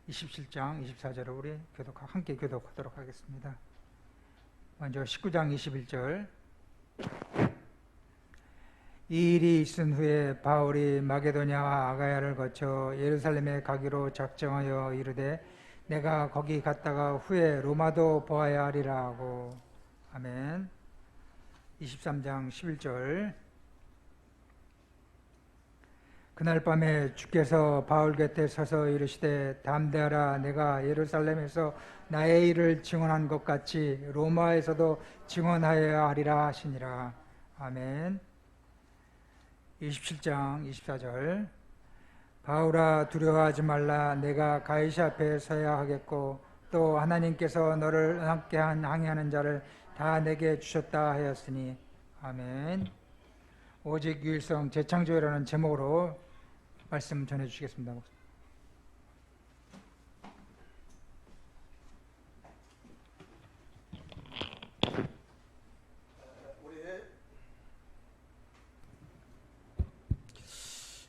27장 24절을 우리 함께 교독하도록 하겠습니다. 먼저 19장 21절. 이 일이 있은 후에 바울이 마게도냐와 아가야를 거쳐 예루살렘에 가기로 작정하여 이르되 내가 거기 갔다가 후에 로마도 보아야 하리라 하고. 아멘. 23장 11절. 그날 밤에 주께서 바울 곁에 서서 이르시되 담대하라, 내가 예루살렘에서 나의 일을 증언한 것 같이 로마에서도 증언하여야 하리라 하시니라. 아멘. 27장 24절. 바울아, 두려워하지 말라. 내가 가이사 앞에 서야 하겠고 또 하나님께서 너를 함께 항해하는 자를 다 내게 주셨다 하였으니. 아멘. 오직 유일성 재창조회라는 제목으로 말씀 전해주시겠습니다.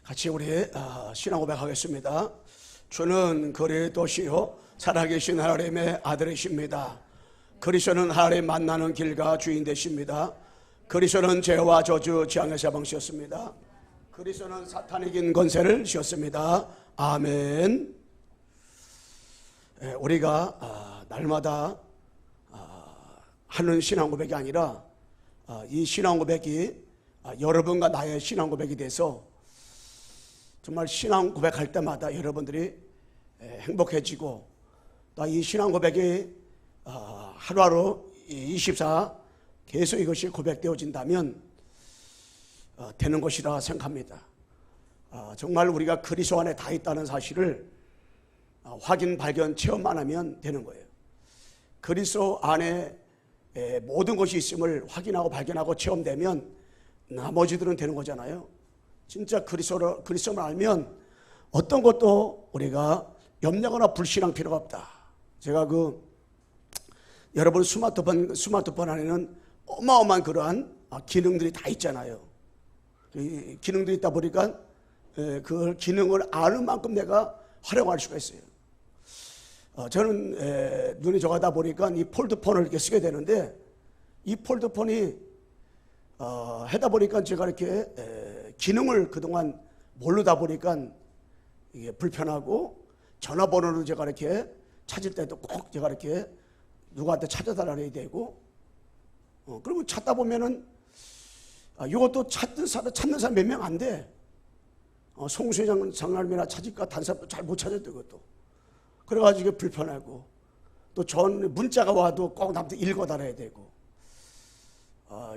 같이 우리 신앙 고백하겠습니다. 주는 그리스도시요 살아계신 하나님의 아들이십니다. 그리스도는 하나님 만나는 길과 주인 되십니다. 그리스도는 죄와 저주 재앙의 사방시였습니다. 그리스도는 사탄이 긴 권세를 씌웠습니다. 아멘. 우리가 날마다 하는 신앙 고백이 아니라 이 신앙 고백이 여러분과 나의 신앙 고백이 돼서 정말 신앙 고백할 때마다 여러분들이 행복해지고 또 이 신앙 고백이 하루하루 24 계속 이것이 고백되어진다면 되는 것이라 생각합니다. 정말 우리가 그리스도 안에 다 있다는 사실을 확인, 발견, 체험만 하면 되는 거예요. 그리스도 안에 모든 것이 있음을 확인하고 발견하고 체험되면 나머지들은 되는 거잖아요. 진짜 그리스도만 알면 어떤 것도 우리가 염려거나 불신할 필요가 없다. 제가 여러분 스마트폰 안에는 어마어마한 그러한 기능들이 다 있잖아요. 기능들이 있다 보니까 그 기능을 아는 만큼 내가 활용할 수가 있어요. 저는 눈이 저가다 보니까 이 폴드폰을 이렇게 쓰게 되는데 이 폴드폰이 하다 보니까 제가 이렇게 기능을 그동안 모르다 보니까 이게 불편하고 전화번호를 제가 이렇게 찾을 때도 꼭 제가 이렇게 누구한테 찾아달라야 되고 그리고 찾다 보면은 이것도 찾는 사람 몇 명 안 돼. 송수장 장날이나 찾을까 다른 사람도 잘 못 찾았대 그것도. 그래가지고 불편하고 또 전 문자가 와도 꼭 남한테 읽어달아야 되고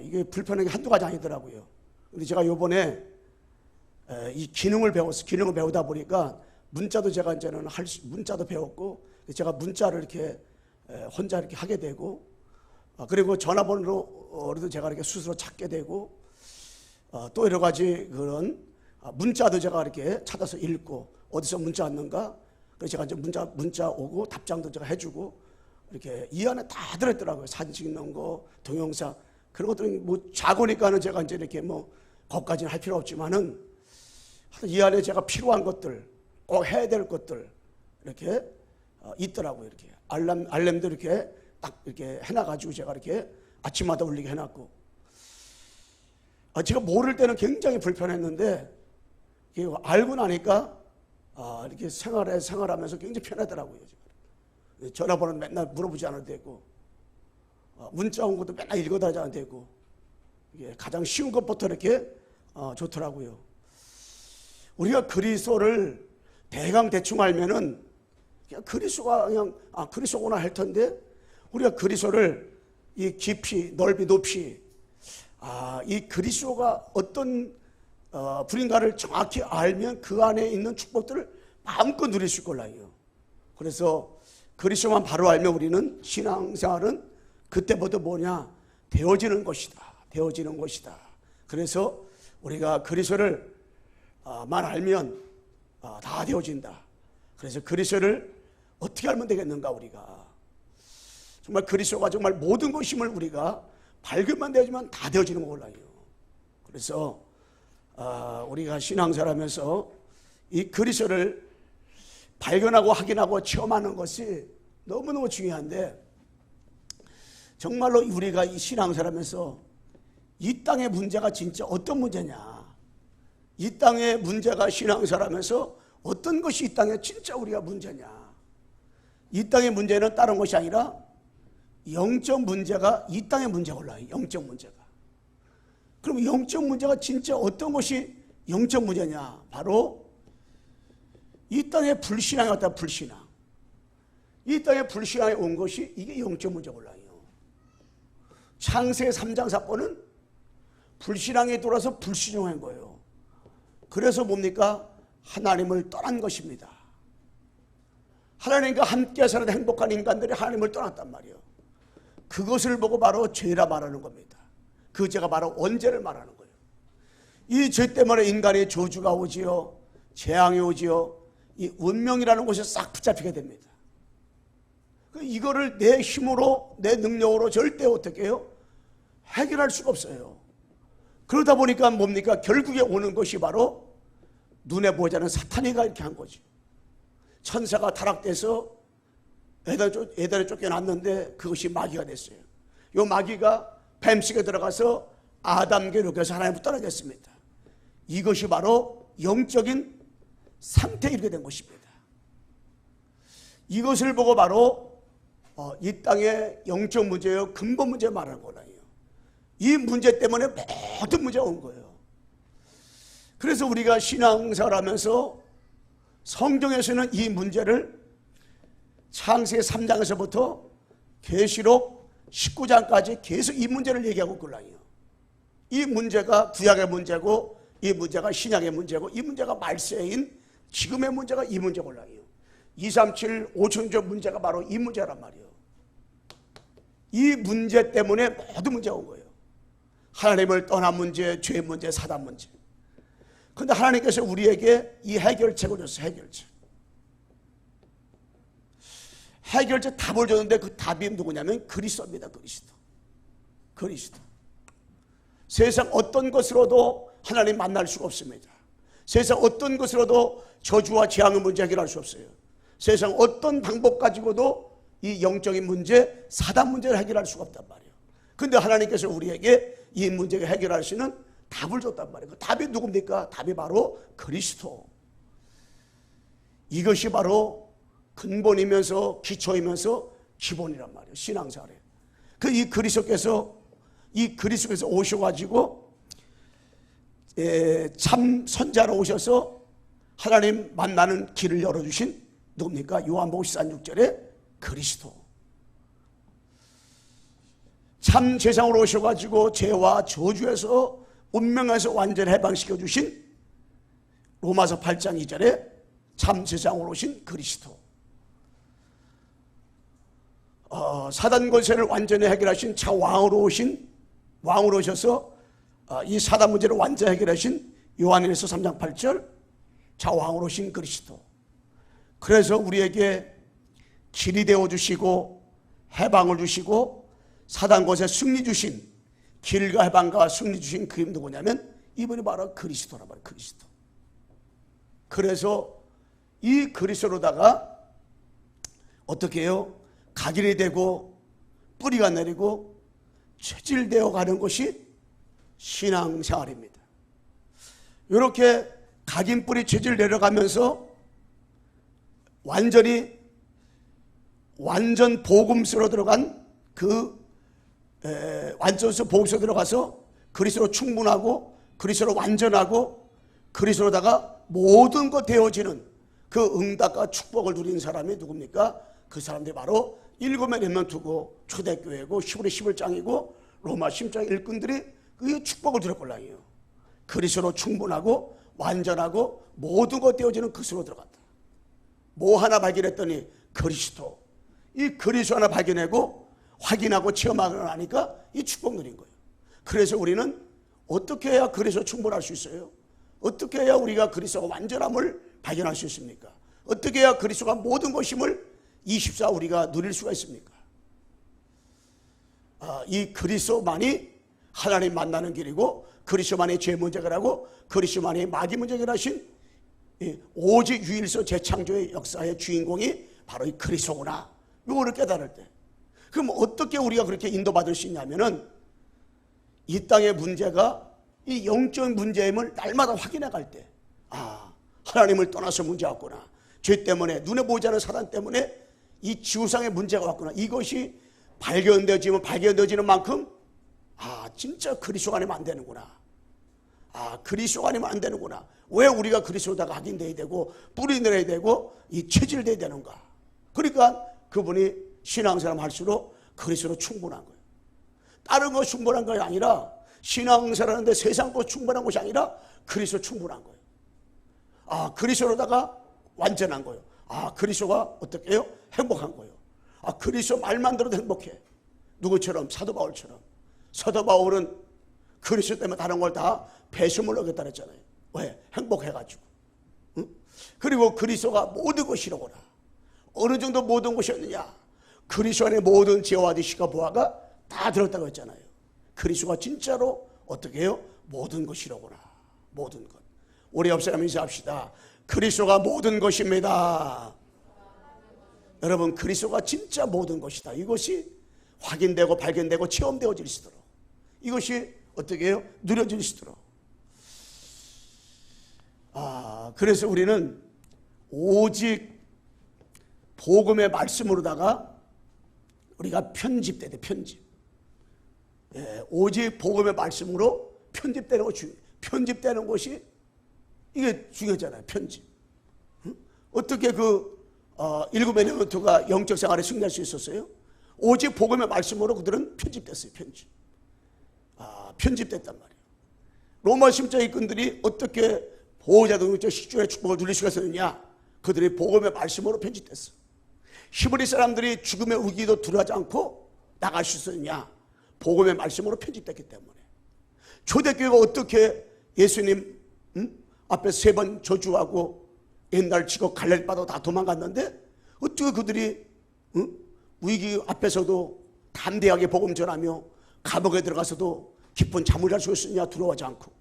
이게 불편한 게 한두 가지 아니더라고요. 근데 제가 요번에 이 기능을 배우다 보니까 문자도 제가 이제는 문자도 배웠고 제가 문자를 이렇게 혼자 이렇게 하게 되고 그리고 전화번호로도 제가 이렇게 스스로 찾게 되고 또 여러 가지 그런 문자도 제가 이렇게 찾아서 읽고 어디서 문자 왔는가 그래서 제가 이제 문자 오고 답장도 제가 해주고 이렇게 이 안에 다 들어있더라고요. 사진 찍는 거, 동영상 그런 것들은 뭐 작으니까는 제가 이제 이렇게 거기까지는 할 필요 없지만은 이 안에 제가 필요한 것들 꼭 해야 될 것들 이렇게 있더라고요. 이렇게 알람도 이렇게 딱 이렇게 해놔가지고 제가 이렇게 아침마다 울리게 해놨고 제가 모를 때는 굉장히 불편했는데 알고 나니까 이렇게 생활하면서 굉장히 편하더라고요. 전화번호는 맨날 물어보지 않아도 되고 문자 온 것도 맨날 읽어다니지 않아도 되고 이게 가장 쉬운 것부터 이렇게 좋더라고요. 우리가 그리스도를 대충 알면은 그냥 그리스도가 그냥 그리스도구나 할 텐데 우리가 그리스도를 이 깊이 넓이 높이 이 그리스도가 어떤 분인가를 정확히 알면 그 안에 있는 축복들을 마음껏 누릴 수 있걸라요. 그래서 그리스도만 바로 알면 우리는 신앙생활은 그때부터 뭐냐 되어지는 것이다. 그래서 우리가 그리스도를 만 알면 다 되어진다. 그래서 그리스도를 어떻게 알면 되겠는가 우리가 정말 그리스도가 정말 모든 것임을 우리가 발견만 되어지면 다 되어지는 거 몰라요. 그래서 우리가 신앙생활하면서 이 그리스도를 발견하고 확인하고 체험하는 것이 너무너무 중요한데, 정말로 우리가 이 신앙생활하면서 이 땅의 문제가 진짜 어떤 문제냐, 이 땅의 문제가 신앙생활하면서 어떤 것이 이 땅에 진짜 우리가 문제냐. 이 땅의 문제는 다른 것이 아니라 영적 문제가 이 땅의 문제가 올라요. 영적 문제가. 그럼 영적 문제가 진짜 어떤 것이 영적 문제냐? 바로 이 땅에 불신앙이 왔다. 불신앙. 이 땅에 불신앙이 온 것이 이게 영적 문제가 올라요. 창세기 3장 사건은 불신앙에 돌아서 불신용한 거예요. 그래서 뭡니까? 하나님을 떠난 것입니다. 하나님과 함께 살아도 행복한 인간들이 하나님을 떠났단 말이에요. 그것을 보고 바로 죄라 말하는 겁니다. 그 죄가 바로 원죄를 말하는 거예요. 이 죄 때문에 인간의 저주가 오지요, 재앙이 오지요, 이 운명이라는 곳에 싹 붙잡히게 됩니다. 이거를 내 힘으로, 내 능력으로 절대 어떻게 해요? 해결할 수가 없어요. 그러다 보니까 뭡니까? 결국에 오는 것이 바로 눈에 보이지 않는 사탄이가 이렇게 한 거죠. 천사가 타락돼서 에덴에 쫓겨났는데 그것이 마귀가 됐어요. 이 마귀가 뱀식에 들어가서 아담에게 녹여서 하나님부터 떨어졌습니다. 이것이 바로 영적인 상태에 이르게 된 것입니다. 이것을 보고 바로 이 땅의 영적 문제요, 근본 문제 말하는 거라요. 이 문제 때문에 모든 문제가 온 거예요. 그래서 우리가 신앙생활 하면서 성경에서는 이 문제를 창세기 3장에서부터 계시록 19장까지 계속 이 문제를 얘기하고 있거든요. 이 문제가 구약의 문제고, 이 문제가 신약의 문제고, 이 문제가 말세인 지금의 문제가 이 문제거든요. 237 5천조 문제가 바로 이 문제란 말이에요. 이 문제 때문에 모든 문제가 온 거예요. 하나님을 떠난 문제, 죄 문제, 사단 문제. 그런데 하나님께서 우리에게 이 해결책을 줬어요. 해결책 답을 줬는데 그 답이 누구냐면 그리스도입니다. 그리스도. 세상 어떤 것으로도 하나님 만날 수가 없습니다. 세상 어떤 것으로도 저주와 재앙의 문제 해결할 수 없어요. 세상 어떤 방법 가지고도 이 영적인 문제, 사단 문제를 해결할 수가 없단 말이에요. 그런데 하나님께서 우리에게 이 문제를 해결할 수 있는 답을 줬단 말이에요. 그 답이 누굽니까? 답이 바로 그리스도. 이것이 바로 근본이면서 기초이면서 기본이란 말이에요. 신앙생활에. 이 그리스도께서 오셔가지고 참 선자로 오셔서 하나님 만나는 길을 열어주신 누굽니까? 요한복음 14장 6절에 그리스도. 참 세상으로 오셔가지고 죄와 저주에서 운명에서 완전히 해방시켜 주신 로마서 8장 2절에 참 세상으로 오신 그리스도. 사단 권세를 완전히 해결하신 차 왕으로 오셔서 이 사단 문제를 완전히 해결하신 요한일서 3장 8절 차 왕으로 오신 그리스도. 그래서 우리에게 길이 되어 주시고 해방을 주시고 사단 권세 승리 주신, 길과 해방과 승리 주신 그분이 누구냐면 이분이 바로 그리스도란 말이에요. 그리스도. 그래서 이 그리스도로다가 어떻게 해요? 각인이 되고 뿌리가 내리고 체질되어 가는 것이 신앙생활입니다. 이렇게 각인 뿌리 체질 내려가면서 완전 복음서로 들어간 완전서 복음서로 들어가서 그리스도로 충분하고 그리스도로 완전하고 그리스도로다가 모든 것 되어지는 그 응답과 축복을 누린 사람이 누굽니까? 그 사람들이 바로 일곱의 렘넌트고 초대교회고 히브리 11장이고 로마 10장 일꾼들이 그 축복을 누렸걸랑이에요. 그리스도로 충분하고 완전하고 모든 것 되어지는 그리스도로 들어갔다. 뭐 하나 발견했더니 그리스도. 이 그리스도 하나 발견하고 확인하고 체험하고 나니까 이 축복 누린 거예요. 그래서 우리는 어떻게 해야 그리스도 충분할 수 있어요? 어떻게 해야 우리가 그리스도가 완전함을 발견할 수 있습니까? 어떻게 해야 그리스도가 모든 것임을 24 우리가 누릴 수가 있습니까? 이 그리스도만이 하나님 만나는 길이고 그리스도만이 죄 문제 해결하고 그리스도만이 마귀 문제 해결하신 오직 유일성 재창조의 역사의 주인공이 바로 이 그리스도구나. 이거를 깨달을 때, 그럼 어떻게 우리가 그렇게 인도받을 수 있냐면은 이 땅의 문제가 이 영적 문제임을 날마다 확인해 갈 때, 아, 하나님을 떠나서 문제가 왔구나. 죄 때문에, 눈에 보이지 않는 사단 때문에 이 지구상에 문제가 왔구나. 이것이 발견되어지는 만큼, 아, 진짜 그리스도가 아니면 안 되는구나. 아, 그리스도가 아니면 안 되는구나. 왜 우리가 그리스도다가 각인돼야 되고 뿌리 내려야 되고 이 체질돼야 되는가. 그러니까 그분이 신앙생활 할수록 그리스도로 충분한 거예요. 다른 거 충분한 것이 아니라, 신앙생활하는데 세상 거 충분한 것이 아니라 그리스도 충분한 거예요. 아, 그리스도로다가 완전한 거예요. 아, 그리스도가 어떻게 해요? 행복한 거예요. 아, 그리스도 말만 들어도 행복해. 누구처럼? 사도 바울처럼. 사도 바울은 그리스도 때문에 다른 걸 다 배수물 하겠다 그랬잖아요. 왜? 행복해가지고. 응? 그리고 그리스도가 모든 것이로구나. 어느 정도 모든 것이었느냐? 그리스도 안에 모든 죄와 지식과 보화가 다 들었다고 했잖아요. 그리스도가 진짜로 어떻게 해요? 모든 것이로구나. 모든 것. 우리 옆 사람 인사합시다. 그리스도가 모든 것입니다. 여러분, 그리스도가 진짜 모든 것이다. 이것이 확인되고 발견되고 체험되어질 수 있도록, 이것이 어떻게 해요? 누려질 수 있도록. 아, 그래서 우리는 오직 복음의 말씀으로다가 우리가 편집돼야 돼. 편집. 예, 오직 복음의 말씀으로 편집되는 거 중요해요. 편집되는 것이 이게 중요하잖아요. 편집. 응? 어떻게 일곱 엘리먼트가 영적 생활에 승리할 수 있었어요? 오직 복음의 말씀으로 그들은 편집됐어요. 편집. 아, 편집됐단 말이에요. 로마 심자 일꾼들이 어떻게 보호자도 식주의 축복을 누릴 수가 있었느냐? 그들이 복음의 말씀으로 편집됐어. 히브리 사람들이 죽음의 위기도 두려워하지 않고 나갈 수 있었느냐? 복음의 말씀으로 편집됐기 때문에. 초대교회가 어떻게 예수님 앞에 3번 저주하고 옛날 치고 갈렙바도 다 도망갔는데, 어떻게 그들이 위기 앞에서도 담대하게 복음 전하며 감옥에 들어가서도 깊은 잠을 잘 수 있느냐? 두려워하지 않고.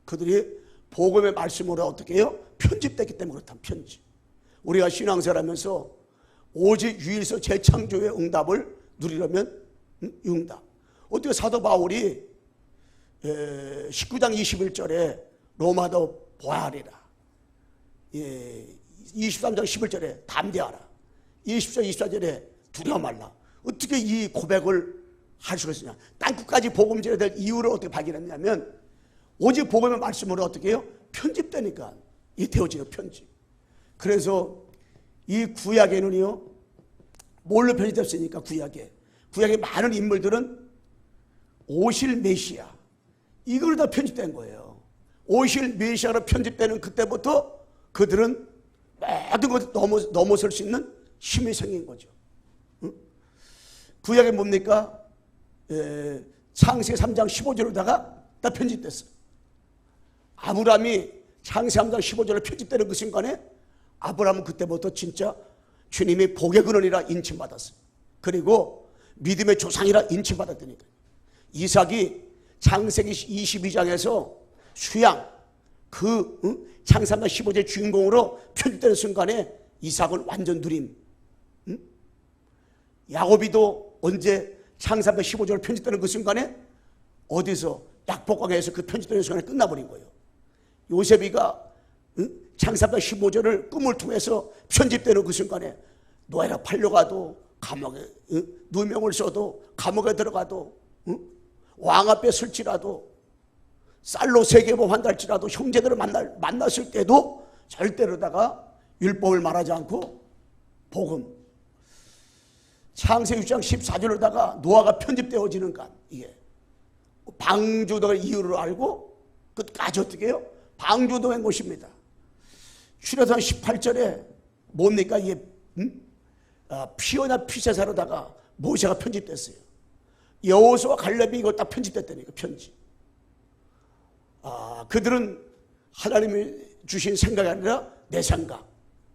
그들이 복음의 말씀으로 어떻게 해요? 편집됐기 때문에 그렇다. 편집. 우리가 신앙생활하면서 오직 유일성 재창조의 응답을 누리려면 응답. 어떻게 사도 바울이 19장 21절에 로마도 보아하리라, 23장 11절에 담대하라, 20절 24절에 두려워 말라. 어떻게 이 고백을 할 수가 있느냐? 땅끝까지 복음 전해야 될 이유를 어떻게 발견했냐면, 오직 복음의 말씀으로 어떻게 해요? 편집되니까. 이 되어지는 편집. 그래서 이 구약에는요, 뭘로 편집됐습니까? 구약의 많은 인물들은 오실 메시아, 이걸 다 편집된 거예요. 오실 메시아로 편집되는 그때부터 그들은 모든 것을 넘어설 수 있는 힘이 생긴 거죠. 응? 구약에 뭡니까? 창세기 3장 15절로다가 다 편집됐어요. 아브라함이 창세기 3장 15절로 편집되는 그 순간에 아브라함은 그때부터 진짜 주님이 복의 근원이라 인칭받았어요. 그리고 믿음의 조상이라 인칭받았다니까요. 이삭이 창세기 22장에서 수양, 창세기 3장 15절 주인공으로 편집되는 순간에 이삭은 완전 누린. 야곱이도 언제 창세기 15절로 편집되는 그 순간에 어디서 약복강에서 그 편집되는 순간에 끝나버린 거예요. 요셉이가 창세기 15절을 꿈을 통해서 편집되는 그 순간에 노예라 팔려가도 감옥에 누명을 써도 감옥에 들어가도 왕 앞에 설지라도 쌀로 세계보 환달지라도 형제들을 만났을 때도 절대로다가 율법을 말하지 않고 복음. 창세기 6장 14절로다가 노아가 편집되어지는 간, 이게 방주도의 이유를 알고 끝까지 어떻게 해요? 방주도의 것입니다. 출애굽기 18절에 뭡니까? 이게 피오나 피세사로다가 모세가 편집됐어요. 여호수아 갈렙이 이걸 딱 편집됐다니까. 편집. 아, 그들은 하나님이 주신 생각이 아니라 내 생각,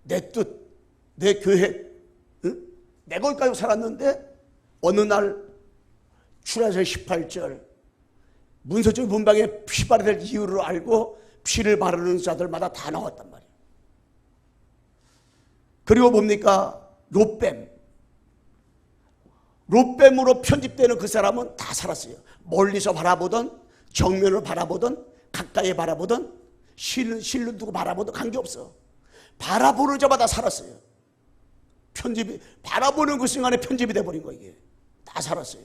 내 뜻, 내 계획, 내 걸 가지고 살았는데 어느 날 출애굽기 18절 문서적 문방에 피 바르야 될 이유를 알고 피를 바르는 자들마다 다 나왔단 말이에요. 그리고 뭡니까? 롯뱀으로 편집되는 그 사람은 다 살았어요. 멀리서 바라보던, 정면을 바라보던, 가까이 바라보던, 실눈 두고 바라보던 관계없어. 바라보는 자마다 살았어요. 편집이, 바라보는 그 순간에 편집이 돼버린 거예요. 이게 다 살았어요.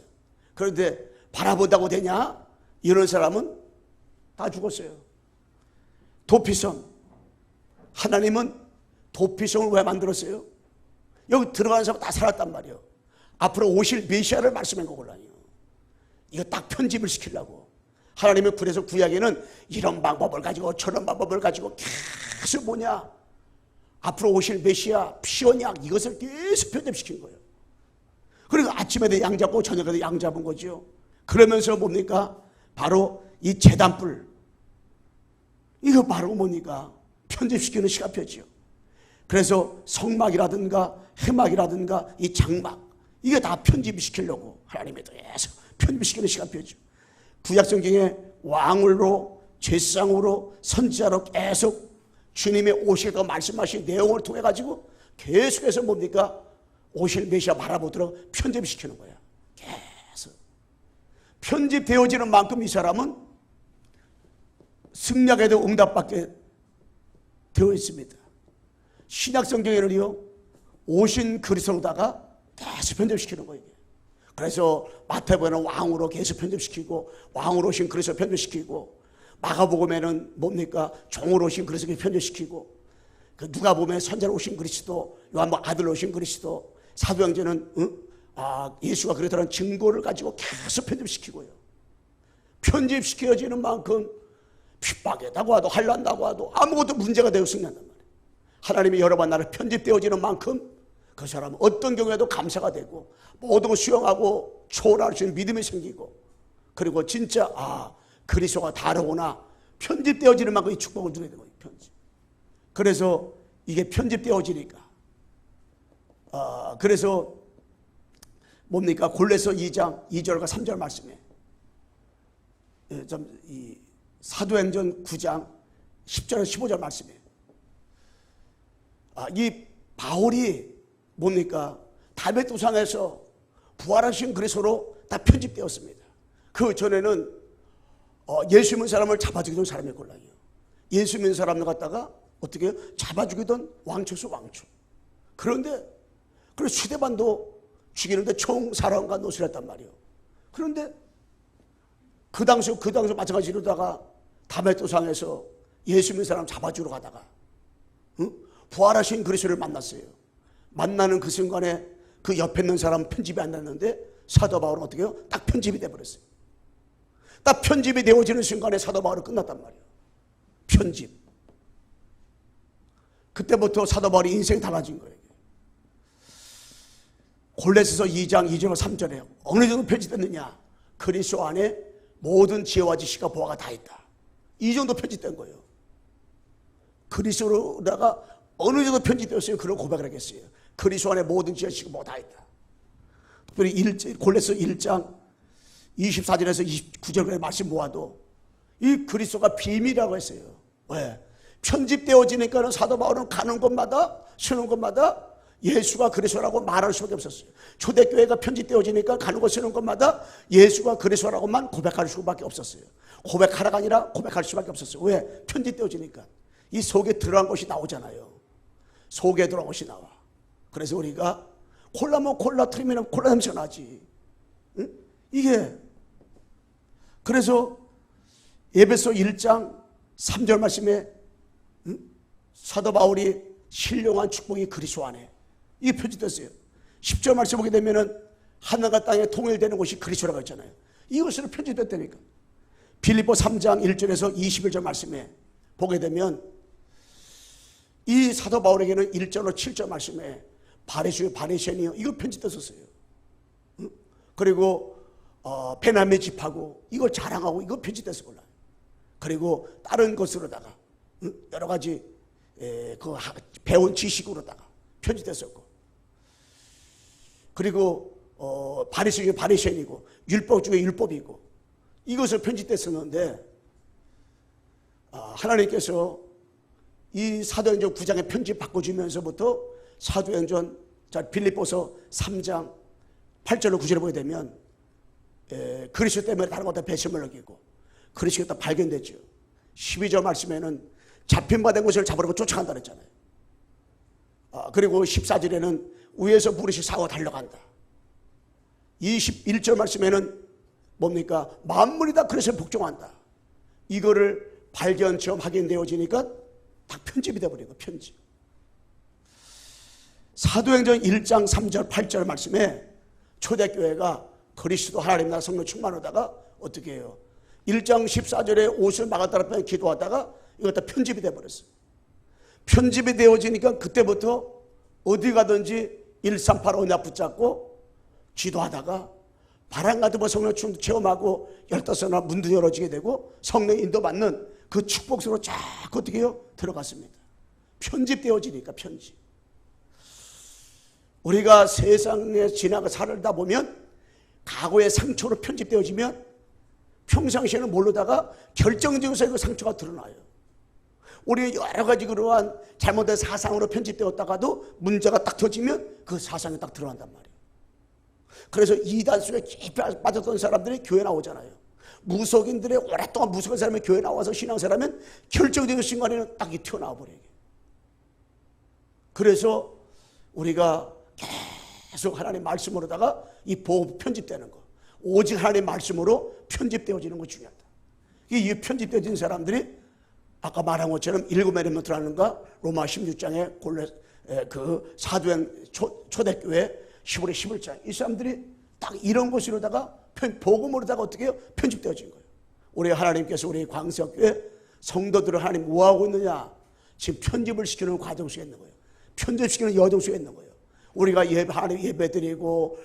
그런데 바라본다고 되냐? 이런 사람은 다 죽었어요. 도피성. 하나님은 도피성을 왜 만들었어요? 여기 들어가는 사람 다 살았단 말이에요. 앞으로 오실 메시아를 말씀한 거거든요. 이거 딱 편집을 시키려고. 하나님은 그래서 구약에는 이런 방법을 가지고 저런 방법을 가지고 계속 뭐냐, 앞으로 오실 메시아, 피언약, 이것을 계속 편집시킨 거예요. 그리고 아침에도 양 잡고 저녁에도 양 잡은 거죠. 그러면서 뭡니까? 바로 이 제단불, 이거 바로 뭡니까? 편집시키는 시간표지요. 그래서 성막이라든가 해막이라든가 이 장막, 이게 다 편집시키려고 하나님이 계속 편집시키는 시간표죠. 구약성경에 왕으로, 제사장으로, 선지자로 계속 주님의 오실 거 말씀하신 내용을 통해 가지고 계속해서 뭡니까? 오실 메시아 바라보도록 편집시키는 거야. 계속 편집되어지는 만큼 이 사람은 승낙에도 응답받게 되어 있습니다. 신약성경에는요, 오신 그리스도로다가 계속 편집시키는 거예요. 그래서 마태복음에는 왕으로 계속 편집시키고, 왕으로 오신 그리스도 편집시키고, 마가복음에는 뭡니까? 종으로 오신 그리스도 편집시키고, 그 누가복음에 선자로 오신 그리스도, 요한복음 아들로 오신 그리스도, 사도행전은 예수가 그랬다는 증거를 가지고 계속 편집시키고요. 편집시켜지는 만큼 핍박에다고 하도 환난다고 하도 아무것도 문제가 되어 승리한단 말이에요. 하나님이 여러 번 나를 편집되어지는 만큼 그 사람은 어떤 경우에도 감사가 되고, 모든 걸 수용하고 초월할 수 있는 믿음이 생기고, 그리고 진짜 그리스도가 다르구나, 편집되어지는 만큼 이 축복을 누리게 되는 거예요. 편집. 그래서 이게 편집되어지니까 그래서 뭡니까? 골로새 2장 2절과 3절 말씀에, 이 사도행전 9장 10절에서 15절 말씀에, 이 바울이 뭡니까? 다메섹 도상에서 부활하신 그리스도로 다 편집되었습니다. 그 전에는 예수 믿는 사람을 잡아주기던 사람의 곤란이에요. 예수 믿는 사람을 갖다가 어떻게 잡아주기던 왕초수 왕초. 그런데 시대반도 죽이는데 총 사람과 노술을 했단 말이에요. 그런데 그 당시 마찬가지로 다가 다메섹 도상에서 예수 믿는 사람 잡아주러 가다가 부활하신 그리스도를 만났어요. 만나는 그 순간에 그 옆에 있는 사람 편집이 안 났는데 사도 바울은 어떻게 해요? 딱 편집이 돼버렸어요. 딱 편집이 되어지는 순간에 사도 바울은 끝났단 말이에요. 편집. 그때부터 사도 바울이 인생이 달라진 거예요. 골로새서 2장 2절 3절에 어느 정도 편집됐느냐? 그리스도 안에 모든 지혜와 지식과 보화가 다 있다. 이 정도 편집된 거예요. 그리스도로다가 어느 정도 편집되었으면 그런 고백을 하겠어요. 그리스도 안에 모든 지혜와 지식과 보화가 다 있다. 특별히 골로새 1장 24절에서 29절의 말씀 모아도 이 그리스도가 비밀이라고 했어요. 왜? 편집되어지니까 사도 바울은 가는 곳마다 쓰는 곳마다 예수가 그리스도라고 말할 수밖에 없었어요. 초대교회가 편집되어지니까 가는 곳 쓰는 곳마다 예수가 그리스도라고만 고백할 수밖에 없었어요. 고백하라가 아니라 고백할 수밖에 없었어요. 왜? 편집되어지니까 이 속에 들어간 것이 나오잖아요. 속에 들어간 것이 나와. 그래서 우리가 콜라 콜라 틀리면 콜라 냄새가 나지. 응? 이게 그래서 에베소 1장 3절 말씀에 사도 바울이 신령한 축복이 그리스도 안에 이게 표지됐어요. 10절 말씀 보게 되면은 하늘과 땅에 통일되는 곳이 그리스도라고 했잖아요. 이것으로 표지됐다니까. 빌립보 3장 1절에서 21절 말씀에 보게 되면 이 사도 바울에게는 1절로 7절 말씀에 바리수요 바리새인이요 이거 편집됐었어요. 그리고 베냐민 집하고 이걸 자랑하고 이거 편집됐을 거라. 그리고 다른 것으로다가 여러 가지 그 배운 지식으로다가 편집됐었고, 그리고 바리새인이 바리새인이고 율법 중에 율법이고 이것을 편집됐었는데 하나님께서 이 사도행전 9장에 편집 바꿔주면서부터 사도행전 빌립보서 3장 8절로 9절을 보게 되면 그리스도 때문에 다른 것다 배심을 느끼고 그리스도가 발견되죠. 12절 말씀에는 잡힌 바 된 것을 잡으려고 쫓아간다 그랬잖아요. 그리고 14절에는 위에서 무릇이 사고 달려간다. 21절 말씀에는 뭡니까? 만물이 다 그리스도에 복종한다. 이거를 발견, 체험, 확인되어지니까 다 편집이 되어버린 거예요. 편집. 사도행전 1장 3절 8절 말씀에 초대교회가 그리스도 하나님 나라 성령 충만하다가 어떻게 해요? 1장 14절에 옷을 막았다라 기도하다가 이거 다 편집이 되어버렸어요. 편집이 되어지니까 그때부터 어디 가든지 138 언약 붙잡고 기도하다가 바람 같은 성령 충만 체험하고 15나 문도 열어지게 되고 성령 인도받는 그 축복 속으로 쫙 어떻게 해요? 들어갔습니다. 편집되어지니까 편집. 우리가 세상에 지나가 살다 보면 과거의 상처로 편집되어지면 평상시에는 모르다가 결정적으로 그 상처가 드러나요. 우리 여러 가지 그러한 잘못된 사상으로 편집되었다가도 문제가 딱 터지면 그 사상이 딱 드러난단 말이에요. 그래서 이단 속에 깊이 빠졌던 사람들이 교회 나오잖아요. 무속인들의 오랫동안 무속한 사람이 교회 나와서 신앙생활하면 결정적인 순간에는 딱 튀어나와 버려요. 그래서 우리가 계속 하나님 말씀으로다가 이 보호 편집되는 거, 오직 하나님 말씀으로 편집되어지는 거 중요하다. 이 편집되어진 사람들이 아까 말한 것처럼 7 엘리멘트라는가 로마 16장에 그 사도행 초대교회 15의 11장 이 사람들이 딱 이런 것으로다가 복음으로다가 어떻게 해요? 편집되어진 거예요. 우리 하나님께서 우리 광석교회 성도들을 하나님 뭐 하고 있느냐? 지금 편집을 시키는 과정 속에 있는 거예요. 편집시키는 여정 속에 있는 거예요. 우리가 하나님 예배드리고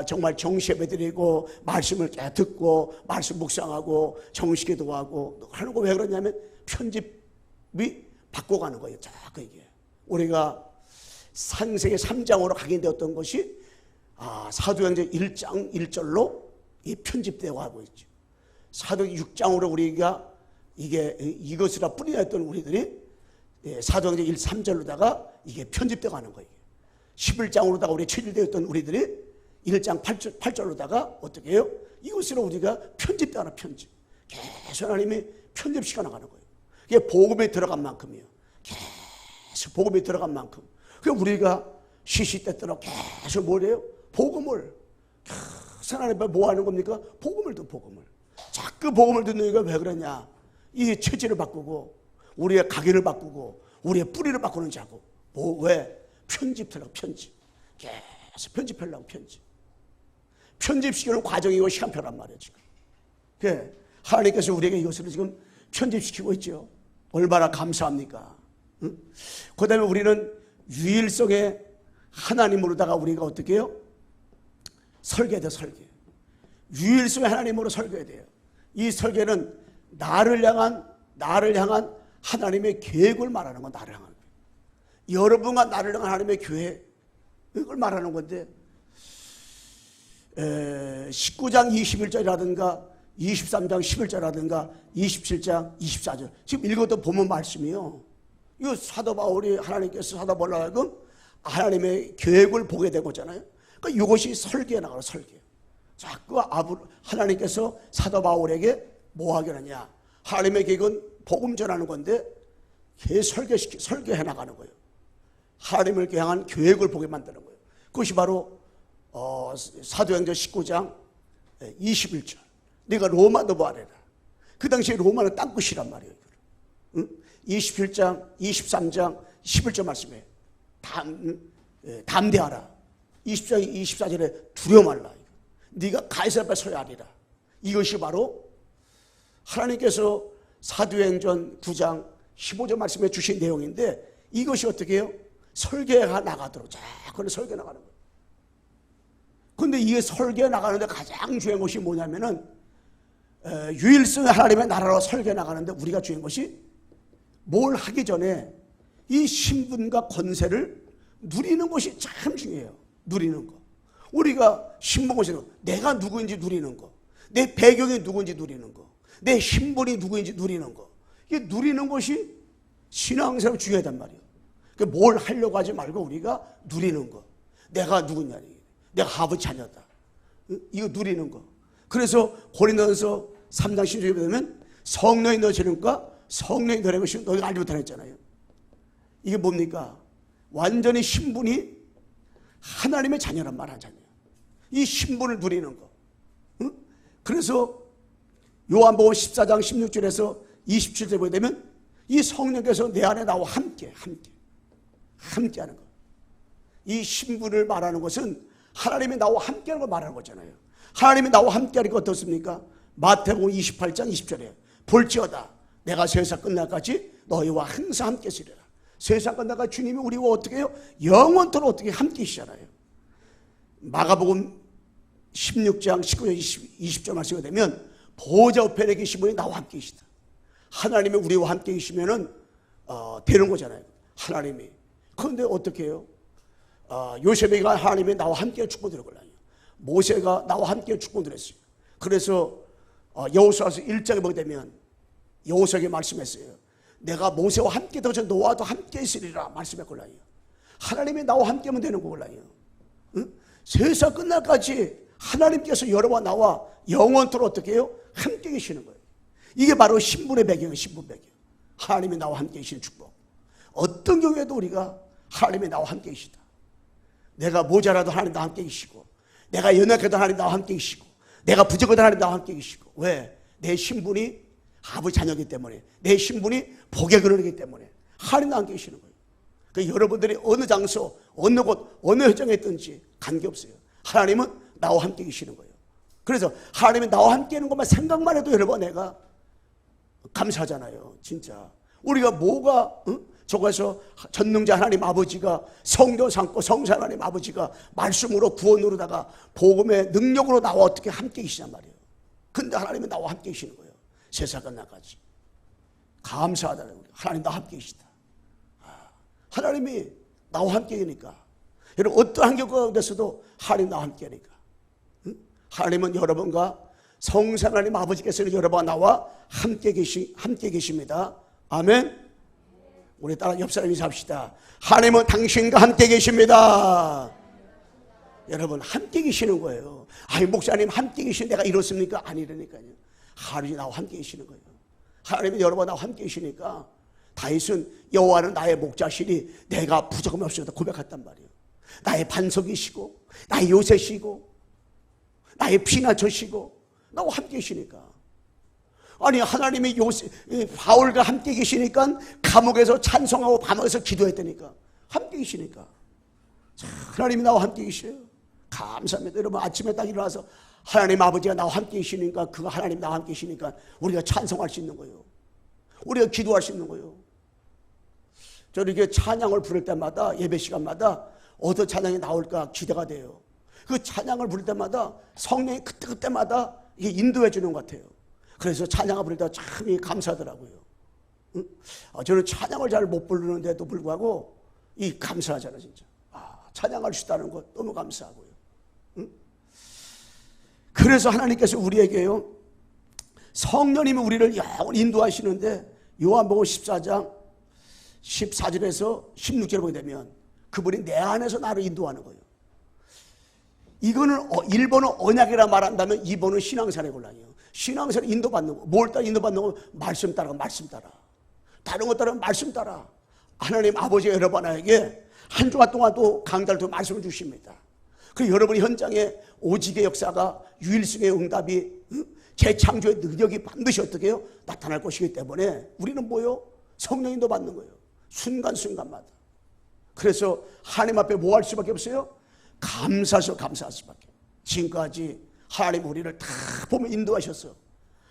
정말 정시 예배드리고 말씀을 듣고 말씀 묵상하고 정식기도하고 하는 거 왜 그러냐면 편집이 바꿔가는 거예요. 자꾸 이게 우리가 창세기 3장으로 각인되었던 것이 사도행전 1장 1절로 편집되어 가고 있죠. 사도행전 6장으로 우리가 이것이라 뿌리냈던 우리들이 사도행전 1, 3절로다가 이게 편집되어 가는 거예요. 11장으로다가 우리 체질되었던 우리들이 1장 8절로다가 어떻게 해요? 이것으로 우리가 편집되어 가는 편집. 계속 하나님이 편집시켜 나가는 거예요. 그게 복음에 들어간 만큼이에요. 계속 복음에 들어간 만큼. 그래서 우리가 시시때때로 계속 뭐래요? 복음을 계속 하나님 앞에 뭐 하는 겁니까? 복음을 듣 복음을. 자꾸 복음을 듣는 이유가 왜 그러냐? 이 체질을 바꾸고 우리의 각인을 바꾸고 우리의 뿌리를 바꾸는 자고 왜? 편집하려고 편집. 계속 편집하려고 편집. 편집시키는 과정이고 시간표란 말이에요 지금. 하나님께서 우리에게 이것을 지금 편집시키고 있죠. 얼마나 감사합니까? 응? 그 다음에 우리는 유일성의 하나님으로다가 우리가 어떻게 해요? 설계해야 돼요. 설계. 유일성의 하나님으로 설계해야 돼요. 이 설계는 나를 향한 하나님의 계획을 말하는 건 나를 향한 거예요. 여러분과 나를 향한 하나님의 계획을 말하는 건데 19장 21절이라든가 23장 11절이라든가 27장 24절 지금 읽어도 보면 말씀이요. 이거 사도 바울이 하나님께서 사도 바울로 하여금 하나님의 계획을 보게 된 거잖아요. 그러니까 이것이 설계에 나가요. 설계. 자꾸 하나님께서 사도 바울에게 뭐 하겠느냐. 하나님의 계획은 복음 전하는 건데 설계해 나가는 거예요. 하나님을 향한 계획을 보게 만드는 거예요. 그것이 바로 사도행전 19장 21절. 네가 로마 넘어가래라. 그 당시에 로마는 땅끝이란 말이에요. 응? 27장, 23장, 11절 말씀에 담대하라. 20장, 24절에 두려워 말라. 네가 가이사 앞에 서야 하리라. 이것이 바로 하나님께서 사도행전 9장 15절 말씀에 주신 내용인데 이것이 어떻게 해요? 설계가 나가도록 자꾸 설계 나가는 거예요. 그런데 이게 설계 나가는데 가장 중요한 것이 뭐냐면은 유일성의 하나님의 나라로 설계 나가는데 우리가 중요한 것이 뭘 하기 전에 이 신분과 권세를 누리는 것이 참 중요해요. 누리는 거. 우리가 신분권에서 내가 누구인지 누리는 거. 내 배경이 누구인지 누리는 거. 내 신분이 누구인지 누리는 거. 이게 누리는 것이 신앙생활 중요하단 말이에요. 뭘 하려고 하지 말고 우리가 누리는 거. 내가 누구냐? 내가 아버지 자녀다. 이거 누리는 거. 그래서 고린도전서 3장 16절에 보면 성령이 너시니까 성령이 너의 것이 너희가 알지 못하라 했잖아요. 이게 뭡니까? 완전히 신분이 하나님의 자녀란 말 하잖아요. 이 신분을 누리는 거. 그래서 요한복음 14장 16절에서 27절에 보게 되면 이 성령께서 내 안에 나와 함께 하는 거. 이 신분을 말하는 것은 하나님이 나와 함께하는 걸 말하는 거잖아요. 하나님이 나와 함께하는 게 어떻습니까? 마태복음 28장 20절에 볼지어다 내가 세상 끝날까지 너희와 항상 함께 있으리라. 세상 끝날까지 주님이 우리와 어떻게 해요? 영원토록 어떻게 함께 계시잖아요. 마가복음 16장 19절 20절 말씀이 되면 보호자 우편에 계신 분이 나와 함께 계시다. 하나님이 우리와 함께 계시면은 되는 거잖아요. 하나님이. 그런데 어떻게 해요? 요셉이가 하나님이 나와 함께 축복드릴 거라요. 모세가 나와 함께 축복드렸어요. 그래서 여호수아서 1장에 보게 되면 여호수아에게 말씀했어요. 내가 모세와 함께 더저 너와도 함께 있으리라 말씀했걸라요. 하나님이 나와 함께하면 되는 거걸라요. 응? 세상 끝날까지 하나님께서 여러분과 나와 영원토록 어떻게 해요? 함께 계시는 거예요. 이게 바로 신분의 배경이에요. 신분 배경. 하나님이 나와 함께 계시는 축복. 어떤 경우에도 우리가 하나님이 나와 함께 계시다. 내가 모자라도 하나님 나와 함께 계시고, 내가 연약해도 하나님 나와 함께 계시고, 내가 부족해도 하나님 나와 함께 계시고. 왜? 내 신분이 아버지 자녀이기 때문에, 내 신분이 복의 근원이기 때문에 하나님 나와 함께 계시는 거예요. 그러니까 여러분들이 어느 장소, 어느 곳, 어느 현장에 있든지 관계없어요. 하나님은 나와 함께 계시는 거예요. 그래서 하나님이 나와 함께 있는 것만 생각만 해도 여러분 내가 감사하잖아요. 진짜 우리가 뭐가 저거에서 전능자 하나님 아버지가 성도 삼고 성사 하나님 아버지가 말씀으로 구원으로다가 복음의 능력으로 나와 어떻게 함께 계시단 말이에요. 근데 하나님은 나와 함께 계시는 거예요. 세상 끝날까지. 감사하다는 거예요. 하나님 나와 함께 계시다. 하나님이 나와 함께 계니까 여러분 어떠한 환경 가운데서도 하나님 나와 함께 하니까 하나님은 여러분과 성사 하나님 아버지께서는 여러분과 나와 함께 계십니다. 아멘. 우리 따라 옆 사람 인사합시다. 하나님은 당신과 함께 계십니다. 여러분 함께 계시는 거예요. 아니 목사님 함께 계신 내가 이렇습니까? 아니라니까요. 하나님이 나와 함께 계시는 거예요. 하나님이 여러분 나와 함께 계시니까 다윗은 여호와는 나의 목자시니 내가 부족함이 없으다 고백했단 말이에요. 나의 반석이시고 나의 요새시고 나의 피난처시고 나와 함께 계시니까. 아니 하나님이 바울과 함께 계시니까 감옥에서 찬송하고 밤에서 기도했다니까. 함께 계시니까. 자, 하나님이 나와 함께 계셔요. 감사합니다. 여러분 아침에 딱 일어나서 하나님 아버지가 나와 함께 계시니까 그가 하나님 나와 함께 계시니까 우리가 찬송할 수 있는 거예요. 우리가 기도할 수 있는 거예요. 저 이렇게 찬양을 부를 때마다 예배 시간마다 어떤 찬양이 나올까 기대가 돼요. 그 찬양을 부를 때마다 성령이 그때마다 인도해 주는 것 같아요. 그래서 찬양을 부를 때 참 감사하더라고요. 저는 찬양을 잘 못 부르는데도 불구하고 감사하잖아요. 진짜. 찬양할 수 있다는 것 너무 감사하고요. 그래서 하나님께서 우리에게요 성령님이 우리를 영원히 인도하시는데 요한복음 14장 14절에서 16절에 보게 되면 그분이 내 안에서 나를 인도하는 거예요. 이거는 1번은 언약이라 말한다면 2번은 신앙생활의 곤란이에요. 신앙생활 인도받는 거. 뭘 따라 인도받는 거? 말씀 따라 말씀 따라. 다른 것 따라 말씀 따라. 하나님 아버지가 여러분에게 한 주간 동안 또 강단을 통해 말씀을 주십니다. 그 여러분 현장에 오직의 역사가 유일성의 응답이 재창조의 능력이 반드시 어떻게 해요? 나타날 것이기 때문에 우리는 뭐요? 성령 인도 받는 거예요. 순간순간마다. 그래서 하나님 앞에 뭐 할 수밖에 없어요? 감사할 수밖에. 지금까지 하나님 우리를 다 보면 인도하셨어.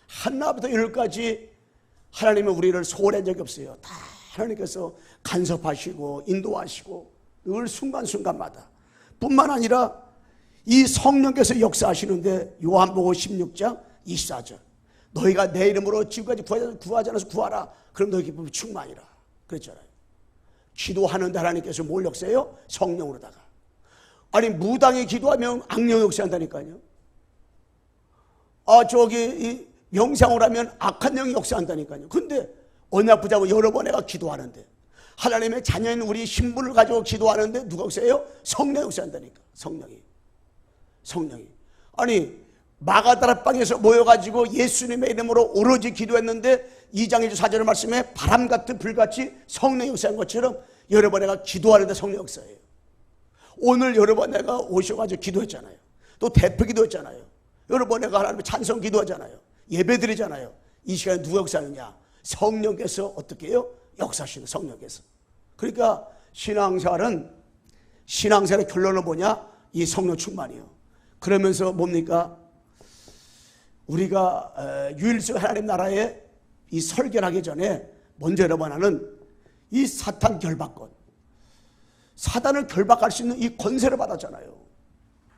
하나부터 열까지 하나님은 우리를 소홀한 적이 없어요. 다 하나님께서 간섭하시고 인도하시고 늘 순간순간마다 뿐만 아니라 이 성령께서 역사하시는데 요한복음 16장 24절 너희가 내 이름으로 지금까지 구하지 않아서 구하라. 그럼 너희 기쁨이 충만이라 그랬잖아요. 기도하는데 하나님께서 뭘 역사해요? 성령으로다가. 아니 무당이 기도하면 악령 역사한다니까요. 저기 명상을 하면 악한 영이 역사한다니까요. 근데 언약 붙잡고 여러 번 내가 기도하는데 하나님의 자녀인 우리 신분을 가지고 기도하는데 누가 역사해요? 성령이 역사한다니까. 성령이. 아니 마가다락방에서 모여가지고 예수님의 이름으로 오로지 기도했는데 2장 1절 4절의 말씀에 바람같은 불같이 성령이 역사한 것처럼 여러분 내가 기도하는데 성령 역사예요. 오늘 여러분 내가 오셔가지고 기도했잖아요. 또 대표 기도했잖아요. 여러분 내가 하나님의 찬송 기도하잖아요. 예배 드리잖아요. 이 시간에 누가 역사하느냐? 성령께서 어떻게 해요? 역사하시는 성령께서. 그러니까 신앙생활의 결론은 뭐냐? 이 성령 충만이요. 그러면서 뭡니까? 우리가 유일성 하나님 나라에 이 설계를 하기 전에 먼저 여러분 하는 이 사탄 결박권, 사단을 결박할 수 있는 이 권세를 받았잖아요.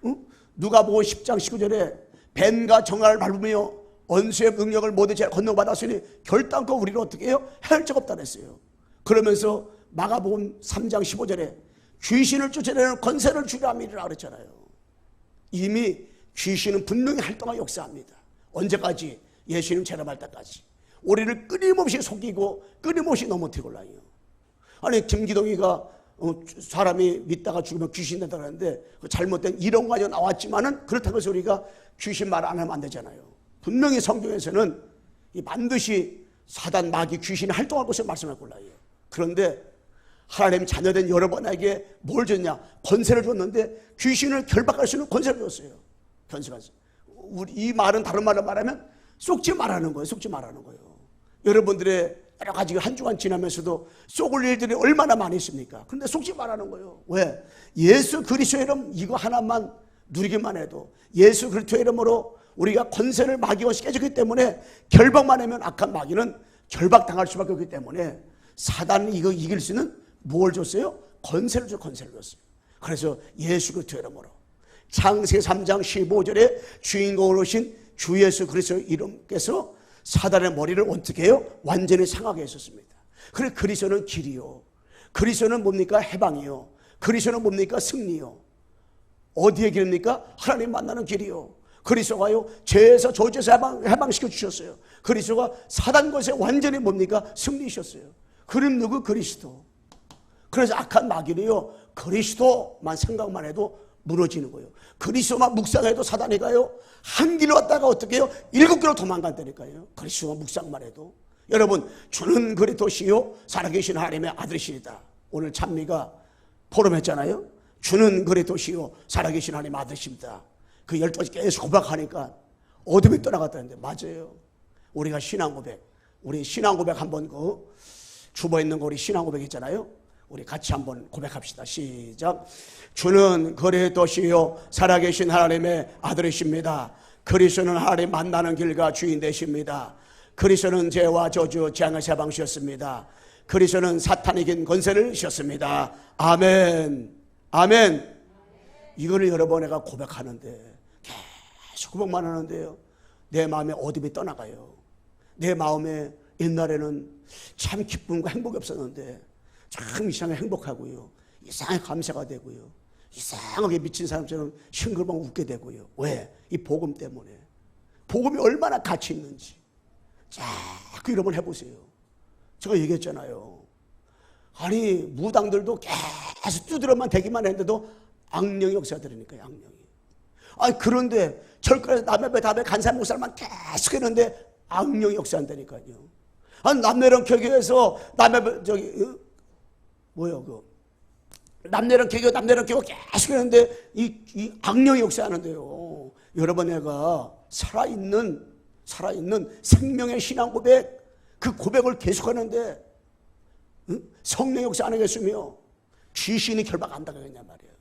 응? 누가복음 10장 19절에 뱀과 정화를 밟으며 원수의 능력을 모두 제가 건너받았으니 결단코 우리를 어떻게 해요? 해할 적 없다 그랬어요. 그러면서 마가복음 3장 15절에 귀신을 쫓아내는 권세를 주려 함이라 그랬잖아요. 이미 귀신은 분명히 활동하고 역사합니다. 언제까지? 예수님 체험할 때까지. 우리를 끊임없이 속이고 끊임없이 넘어뜨리고 올라요. 아니 김기동이가 사람이 믿다가 죽으면 귀신 된다 그러는데 잘못된 이론 가지고 나왔지만은 그렇다고 해서 우리가 귀신 말 안 하면 안 되잖아요. 분명히 성경에서는 반드시 사단, 마귀, 귀신이 활동할 것을 말씀할 골라요. 그런데 하나님 자녀된 여러분에게 뭘 줬냐? 권세를 줬는데 귀신을 결박할 수 있는 권세를 줬어요. 우리 이 말은 다른 말로 말하면 속지 말하는 거예요. 속지 말하는 거예요. 여러분들의 여러 가지 한 주간 지나면서도 속을 일들이 얼마나 많이 있습니까? 그런데 속지 말하는 거예요. 왜? 예수 그리스도의 이름 이거 하나만 누리기만 해도 예수 그리스도의 이름으로 우리가 권세를 마귀가 깨졌기 때문에 결박만 하면 악한 마귀는 결박당할 수밖에 없기 때문에 사단이 이거 이길 수 있는 뭘 줬어요? 권세를 줬어요. 그래서 예수 그리스도의 이름으로 창세기 3장 15절에 주인공으로 오신 주 예수 그리스도의 이름께서 사단의 머리를 어떻게 해요? 완전히 상하게 했었습니다. 그래 그리스도는 길이요. 그리스도는 뭡니까? 해방이요. 그리스도는 뭡니까? 승리요. 어디에 길입니까? 하나님 만나는 길이요. 그리스도가요 죄에서 저주에서 해방시켜 주셨어요. 그리스도가 사단 것에 완전히 뭡니까? 승리하셨어요. 그럼 누구? 그리스도. 그래서 악한 마귀는요 그리스도만 생각만 해도 무너지는 거예요. 그리스도만 묵상해도 사단이 가요 한 길로 왔다가 어떻게 해요? 7길로 도망간다니까요. 그리스도만 묵상만 해도. 여러분 주는 그리스도시요 살아계신 하나님의 아들이시다. 오늘 찬미가 포럼했잖아요. 주는 그리스도시요 살아계신 하나님의 아들이십니다. 그 12가지 계속 고백하니까 어둠이 떠나갔다는데 맞아요. 우리가 우리 신앙 고백 한번 그 주보 있는 거 우리 신앙 고백 있잖아요. 우리 같이 한번 고백합시다. 시작. 주는 그리스도시요 살아계신 하나님의 아들이십니다. 그리스도는 하나님 만나는 길과 주인 되십니다. 그리스도는 죄와 저주 재앙을 해방시켰습니다. 그리스도는 사탄이 긴 권세를 주셨습니다. 아멘. 아멘. 이거를 여러 번 내가 고백하는데 계속 고백만 하는데요 내 마음에 어둠이 떠나가요. 내 마음에 옛날에는 참 기쁨과 행복이 없었는데 참 이상하게 행복하고요. 이상하게 감사가 되고요. 이상하게 미친 사람처럼 싱글벙 웃게 되고요. 왜? 이 복음 때문에. 복음이 얼마나 가치 있는지 자꾸 이런 걸 해보세요. 제가 얘기했잖아요. 아니 무당들도 계속 두드러만 대기만 했는데도 악령이 역사들으니까요. 악령이. 아니 그런데 절간에서 남의 배 담에 간사람 목사만 계속 했는데 악령이 역사한다니까요. 아니 남내령 개교에서 남의 남내령 개교 계속 했는데 이 악령이 역사하는데요. 여러분 내가 살아있는 생명의 신앙 고백 그 고백을 계속하는데 성령 역사 안 하겠으며 귀신이 결박 안 당하겠냐 말이에요.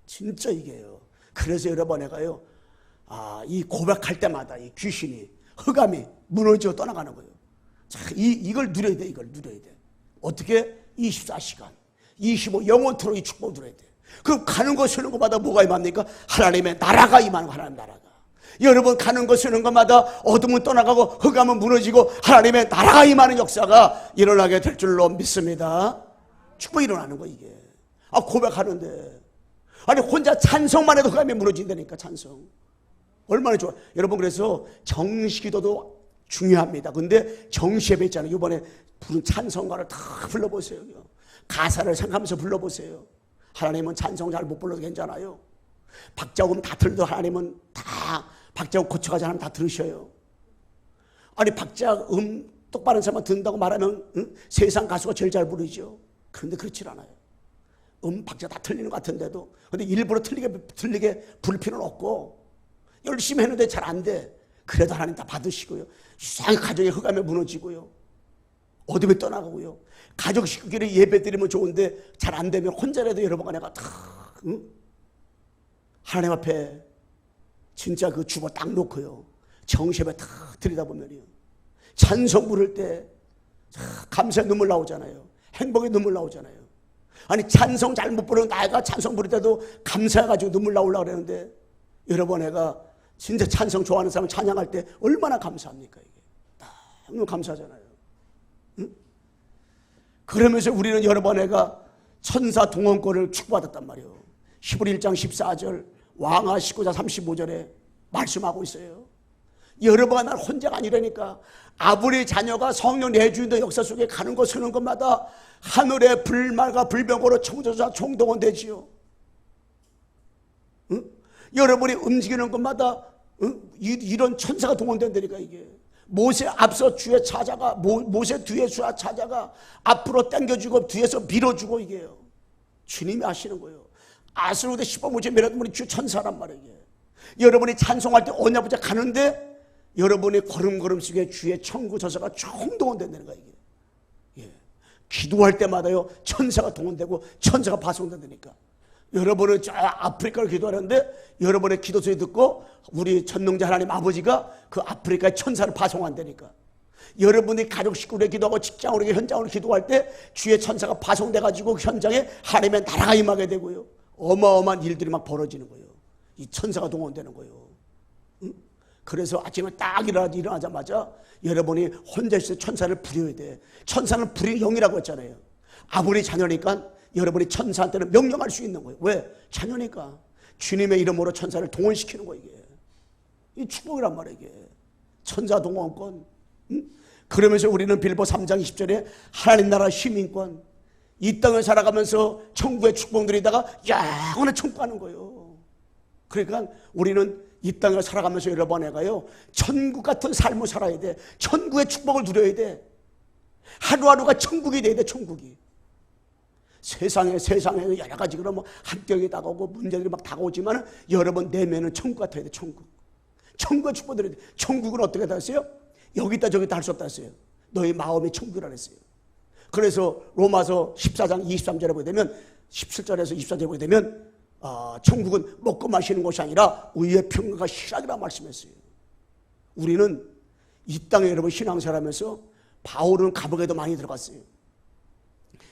진짜 이게요. 그래서 여러분 내가요 이 고백할 때마다 이 귀신이 흑암이 무너지고 떠나가는 거예요. 자, 이걸 누려야 돼. 이걸 누려야 돼. 어떻게? 24시간 25 영원토록 이 축복을 누려야 돼. 그럼 가는 거 쓰는 것마다 뭐가 임합니까? 하나님의 나라가 임하는 거. 하나님 나라가. 여러분 가는 거 쓰는 것마다 어둠은 떠나가고 흑암은 무너지고 하나님의 나라가 임하는 역사가 일어나게 될 줄로 믿습니다. 축복이 일어나는 거 이게. 고백하는데 아니 혼자 찬송만 해도 흑암이 무너진다니까. 찬송 얼마나 좋아. 여러분 그래서 정식기도도 중요합니다. 근데 정시예배 있잖아요. 이번에 부른 찬송가를 다 불러보세요. 가사를 생각하면서 불러보세요. 하나님은 찬송 잘 못 불러도 괜찮아요. 박자음 다 틀려도 하나님은 다 박자음 고쳐가지 않으면 다 들으셔요. 아니 박자음 똑바른 사람만 듣는다고 말하면 세상 가수가 제일 잘 부르죠. 그런데 그렇지 않아요. 박자 다 틀리는 것 같은데도 근데 일부러 틀리게 부를 필요는 없고 열심히 했는데 잘 안 돼. 그래도 하나님 다 받으시고요. 이상하게 가정의 흑암에 무너지고요. 어둠에 떠나가고요. 가족 식구끼리 예배 드리면 좋은데 잘 안 되면 혼자라도 여러분과 내가 다 하나님 앞에 진짜 그 주보 딱 놓고요. 정시예배 다 드리다 보면요. 찬송 부를 때 감사의 눈물 나오잖아요. 행복의 눈물 나오잖아요. 아니 찬송 잘 못 부르는 나이가 찬송 부를 때도 감사해가지고 눈물 나오려고 그러는데 여러분 내가 진짜 찬송 좋아하는 사람 찬양할 때 얼마나 감사합니까 이게. 너무 감사하잖아요. 응? 그러면서 우리는 여러 번 내가 천사 동원권을 축복받았단 말이에요. 히브리 1장 14절 왕하 19장 35절에 말씀하고 있어요. 여러분과 날 혼자가 아니라니까. 아브라함의 자녀가 성령 내주인의 역사 속에 가는 것 서는 것마다 하늘의 불말과 불병으로 청조자 총동원되지요. 응? 여러분이 움직이는 것마다 이런 천사가 동원된다니까 이게. 모세 앞서 주의 찾아가 모세 뒤에 주의 찾아가 앞으로 당겨주고 뒤에서 밀어주고 이게요. 주님이 하시는 거예요. 아스로데 15문제 밀어준 분이 주 천사란 말이에요. 여러분이 찬송할 때 언야부터 가는데 여러분의 걸음걸음 속에 주의 천구 저사가 총동원된다는 거예요. 이게. 예. 기도할 때마다요 천사가 동원되고 천사가 파송된다니까. 여러분은 저 아프리카를 기도하는데 여러분의 기도 소리 듣고 우리 전능자 하나님 아버지가 그 아프리카에 천사를 파송한다니까. 여러분이 가족 식구를 기도하고 직장으로 현장으로 기도할 때 주의 천사가 파송돼가지고 현장에 하나님의 나라가 임하게 되고요. 어마어마한 일들이 막 벌어지는 거예요. 이 천사가 동원되는 거예요. 응? 그래서 아침에 딱 일어나자마자 여러분이 혼자 있을 때 천사를 부려야 돼. 천사는 부리는 영이라고 했잖아요. 아무리 자녀니까 여러분이 천사한테는 명령할 수 있는 거예요. 왜? 자녀니까. 주님의 이름으로 천사를 동원시키는 거예요. 이게. 이 축복이란 말이에요. 이게. 천사 동원권. 응? 그러면서 우리는 빌보 3장 20절에 하나님 나라 시민권. 이 땅을 살아가면서 천국의 축복 누리다가 영원한 천국 가는 거예요. 그러니까 우리는 이 땅을 살아가면서 여러분 내가요 천국 같은 삶을 살아야 돼. 천국의 축복을 누려야 돼. 하루하루가 천국이 돼야 돼. 천국이. 세상에 여러 가지 그런 합격이 다가오고 문제들이 막 다가오지만 여러분 내면은 천국 같아야 돼. 천국. 천국의 축복 누려야 돼. 천국은 어떻게 다했어요? 여기다 저기다 할 수 없다 했어요. 너희 마음이 천국이라 했어요. 그래서 로마서 14장 23절에 보게 되면 17절에서 24절에 보게 되면 천국은 먹고 마시는 것이 아니라 의의 평강과 희락이라 말씀했어요. 우리는 이 땅에 여러분 신앙생활하면서 바울은 감옥에도 많이 들어갔어요.